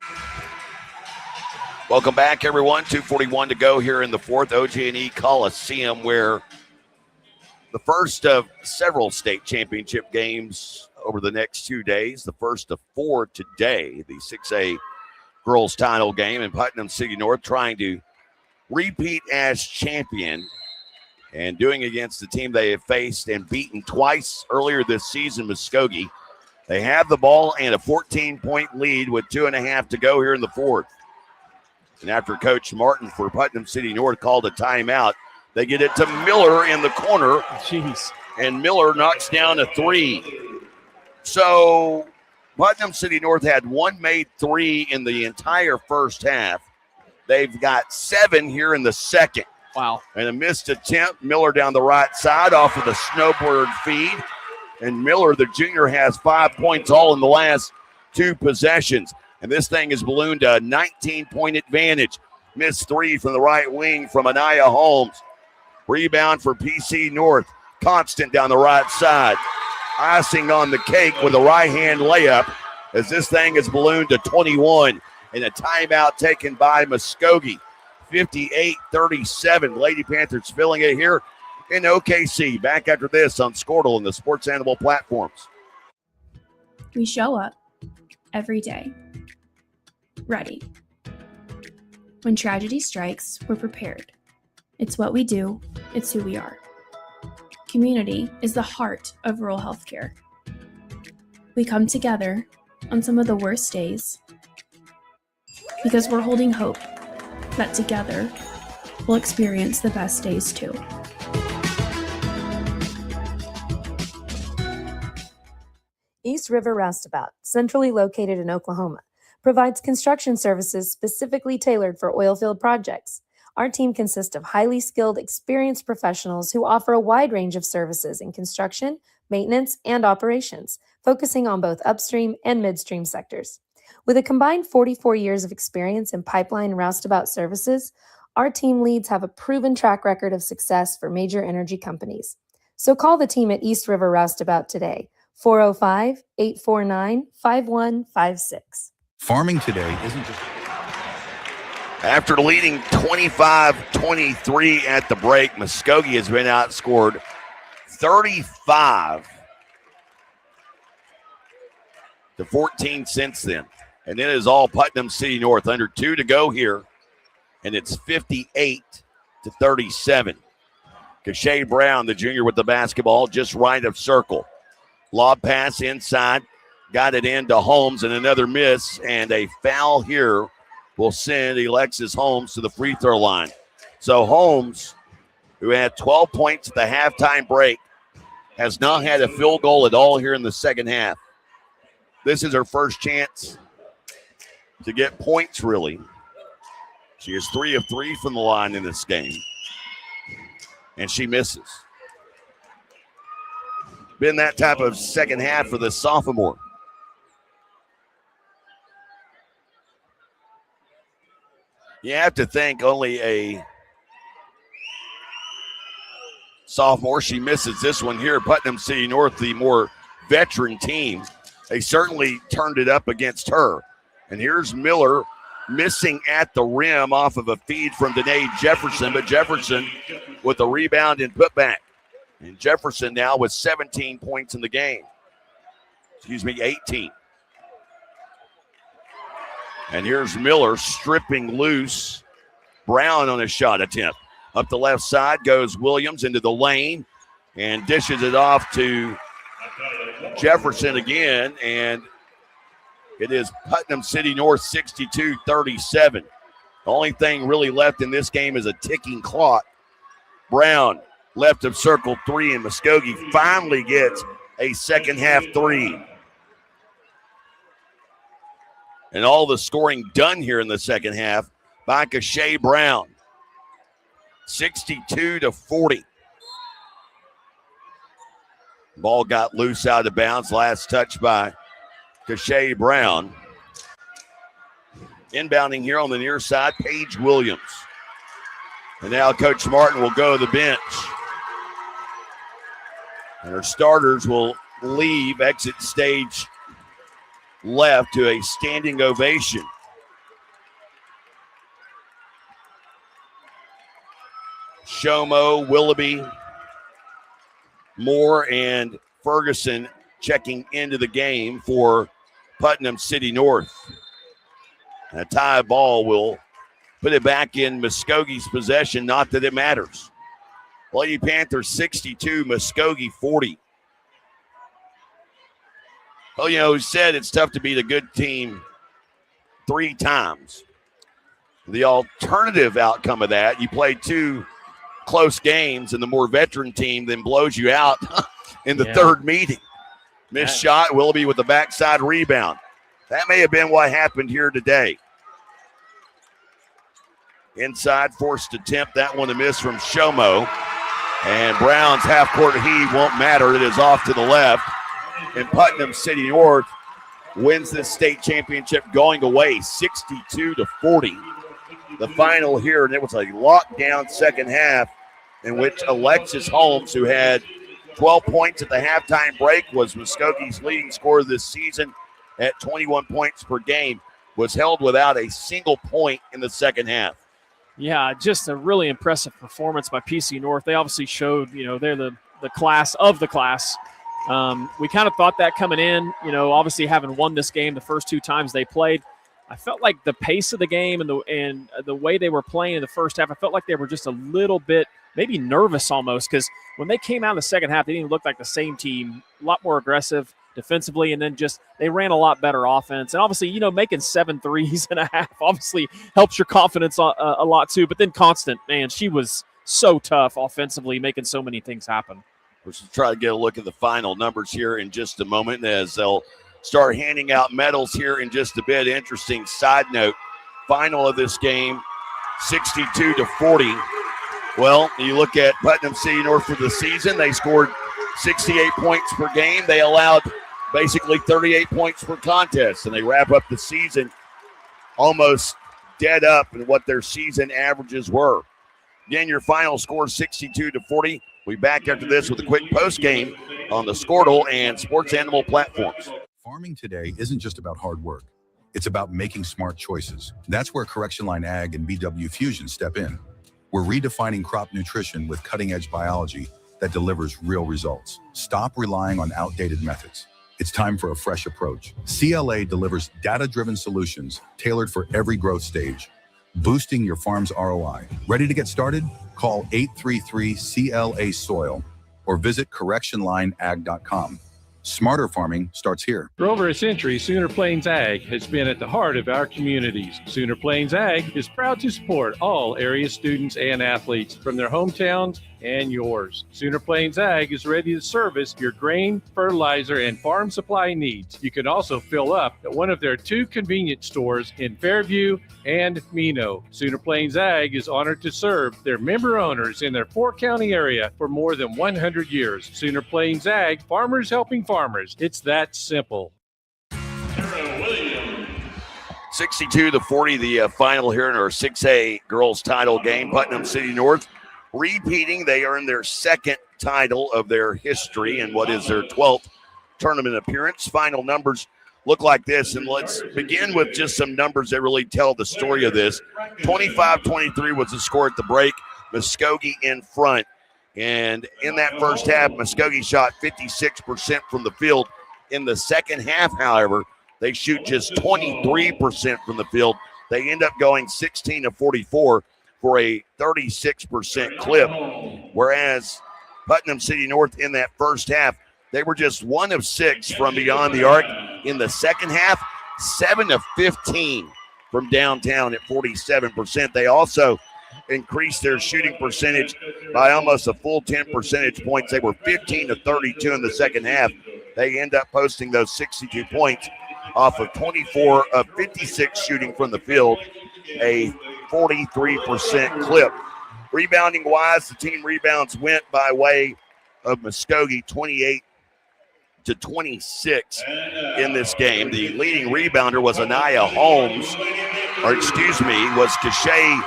Welcome back, everyone. 2:41 to go here in the fourth. OG&E Coliseum, where the first of several state championship games over the next 2 days. The first of 4 today. The 6A girls title game in Putnam City North, trying to repeat as champion and doing against the team they have faced and beaten twice earlier this season, Muskogee. They have the ball and a 14-point lead with 2.5 to go here in the fourth. And after Coach Martin for Putnam City North called a timeout, they get it to Miller in the corner. Jeez. And Miller knocks down a three. So Putnam City North had one made three in the entire first half. They've got 7 here in the second. Wow. And a missed attempt. Miller down the right side off of the snowboard feed. And Miller, the junior, has 5 points all in the last 2 possessions. And this thing is ballooned to a 19-point advantage. Missed 3 from the right wing from Anaya Holmes. Rebound for PC North. Constant down the right side. Icing on the cake with a right-hand layup as this thing is ballooned to 21. And a timeout taken by Muskogee. 58-37. Lady Panthers filling it here in OKC. Back after this on Squirtle and the Sports Animal platforms. We show up every day, ready. When tragedy strikes, we're prepared. It's what we do. It's who we are. Community is the heart of rural healthcare. We come together on some of the worst days because we're holding hope that together we'll experience the best days too. East River Roustabout, centrally located in Oklahoma, provides construction services specifically tailored for oilfield projects. Our team consists of highly skilled, experienced professionals who offer a wide range of services in construction, maintenance, and operations, focusing on both upstream and midstream sectors. With a combined 44 years of experience in pipeline and roustabout services, our team leads have a proven track record of success for major energy companies. So call the team at East River Roustabout today, 405-849-5156. Farming today isn't just... After leading 25-23 at the break, Muskogee has been outscored 35-14 since then. And it is all Putnam City North. Under 2 to go here, and it's 58-37. Kashay Brown, the junior with the basketball, just right of circle. Lob pass inside, got it into Holmes, and another miss, and a foul here will send Alexis Holmes to the free throw line. So Holmes, who had 12 points at the halftime break, has not had a field goal at all here in the second half. This is her first chance to get points, really. She is 3 of 3 from the line in this game, and she misses. Been that type of second half for the sophomore. You have to think only a sophomore. She misses this one here. Putnam City North, the more veteran team, they certainly turned it up against her. And here's Miller missing at the rim off of a feed from Danae Jefferson, but Jefferson with a rebound and putback. And Jefferson now with 17 points in the game. 18. And here's Miller stripping loose Brown on a shot attempt. Up the left side goes Williams into the lane and dishes it off to Jefferson again, and it is Putnam City North 62-37. The only thing really left in this game is a ticking clock. Brown, left of circle 3, and Muskogee finally gets a second half 3. And all the scoring done here in the second half by Kashay Brown. 62-40. Ball got loose out of bounds. Last touch by Kashay Brown. Inbounding here on the near side, Paige Williams. And now Coach Martin will go to the bench. And our starters will leave, exit stage left to a standing ovation. Shomo, Willoughby, Moore, and Ferguson checking into the game for Putnam City North. And a tie ball will put it back in Muskogee's possession, not that it matters. Lady Panthers 62, Muskogee 40. Well, you know, we said it's tough to beat a good team 3 times. The alternative outcome of that, you play 2 close games and the more veteran team then blows you out in the third meeting. Missed shot, Willoughby with the backside rebound. That may have been what happened here today. Inside, forced attempt, that one to miss from Shomo. And Brown's half-court heave won't matter. It is off to the left. And Putnam City North wins this state championship going away 62-40. The final here, and it was a lockdown second half in which Alexis Holmes, who had 12 points at the halftime break, was Muskogee's leading scorer this season at 21 points per game, was held without a single point in the second half. Yeah, just a really impressive performance by PC North. They obviously showed, you know, they're the class of the class. We kind of thought that coming in, you know, obviously having won this game the first 2 times they played. I felt like the pace of the game and the way they were playing in the first half, I felt like they were just a little bit maybe nervous almost, because when they came out in the second half, they didn't look like the same team, a lot more aggressive defensively, and then just they ran a lot better offense. And obviously, you know, making 7 threes and a half obviously helps your confidence a lot too. But then Constant, man, she was so tough offensively, making so many things happen. We'll try to get a look at the final numbers here in just a moment as they'll start handing out medals here in just a bit. Interesting side note, final of this game, 62-40. Well, you look at Putnam City North for the season, they scored 68 points per game. They allowed basically 38 points per contest, and they wrap up the season almost dead up in what their season averages were. Again, your final score 62-40. We'll be back after this with a quick post game on the Squirtle and Sports Animal platforms. Farming today isn't just about hard work. It's about making smart choices. That's where Correction Line Ag and BW Fusion step in. We're redefining crop nutrition with cutting-edge biology that delivers real results. Stop relying on outdated methods. It's time for a fresh approach. CLA delivers data-driven solutions tailored for every growth stage, boosting your farm's ROI. Ready to get started? Call 833-CLA-SOIL or visit correctionlineag.com. Smarter farming starts here. For over a century, Sooner Plains Ag has been at the heart of our communities. Sooner Plains Ag is proud to support all area students and athletes from their hometowns and yours. Sooner Plains Ag is ready to service your grain, fertilizer, and farm supply needs. You can also fill up at one of their 2 convenience stores in Fairview and Mino. Sooner Plains Ag is honored to serve their member owners in their 4-county area for more than 100 years. Sooner Plains Ag, farmers helping farmers. It's that simple. 62-40, the final here in our 6A girls title game. Putnam City North repeating. They earned their 2nd title of their history and what is their 12th tournament appearance. Final numbers look like this, and let's begin with just some numbers that really tell the story of this. 25-23 was the score at the break. Muskogee in front. And in that first half, Muskogee shot 56% from the field. In the second half, however, they shoot just 23% from the field. They end up going 16-44. for a 36% clip, whereas Putnam City North in that first half, they were just 1 of 6 from beyond the arc. In the second half, 7 of 15 from downtown at 47%. They also increased their shooting percentage by almost a full 10 percentage points. They were 15 of 32 in the second half. They end up posting those 62 points off of 24 of 56 shooting from the field, a 43% clip. Rebounding wise, the team rebounds went by way of Muskogee, 28 to 26 in this game. The leading rebounder was Anaya Holmes, was Kashay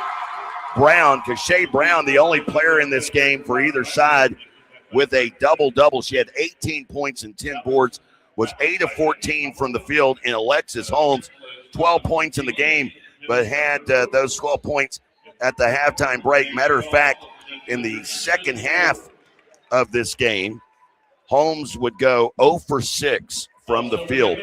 Brown. Kashay Brown, the only player in this game for either side with a double-double. She had 18 points and 10 boards, was 8 of 14 from the field. And Alexis Holmes, 12 points in the game, but had those 12 points at the halftime break. Matter of fact, in the second half of this game, Holmes would go 0 for 6 from the field.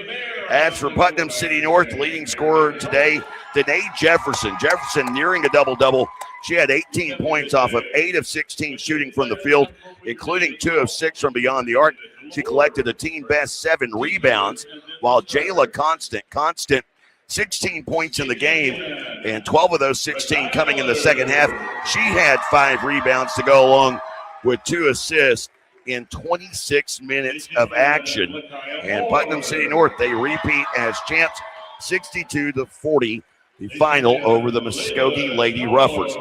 As for Putnam City North, leading scorer today, Danae Jefferson. Jefferson nearing a double-double. She had 18 points off of 8 of 16 shooting from the field, including 2 of 6 from beyond the arc. She collected a team-best 7 rebounds, while Jayla Constant, 16 points in the game, and 12 of those 16 coming in the second half. She had 5 rebounds to go along with 2 assists in 26 minutes of action. And Putnam City North, they repeat as champs, 62-40, the final over the Muskogee Lady Ruffers.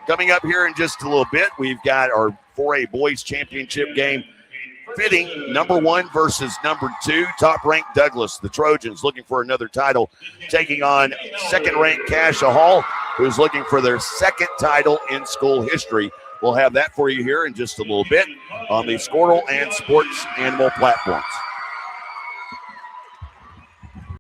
Coming up here in just a little bit, we've got our 4A Boys Championship game. Fitting, number 1 versus number 2, top-ranked Douglas. The Trojans looking for another title, taking on second-ranked Cassia Hall, who's looking for their second title in school history. We'll have that for you here in just a little bit on the Squirrel and Sports Animal platforms.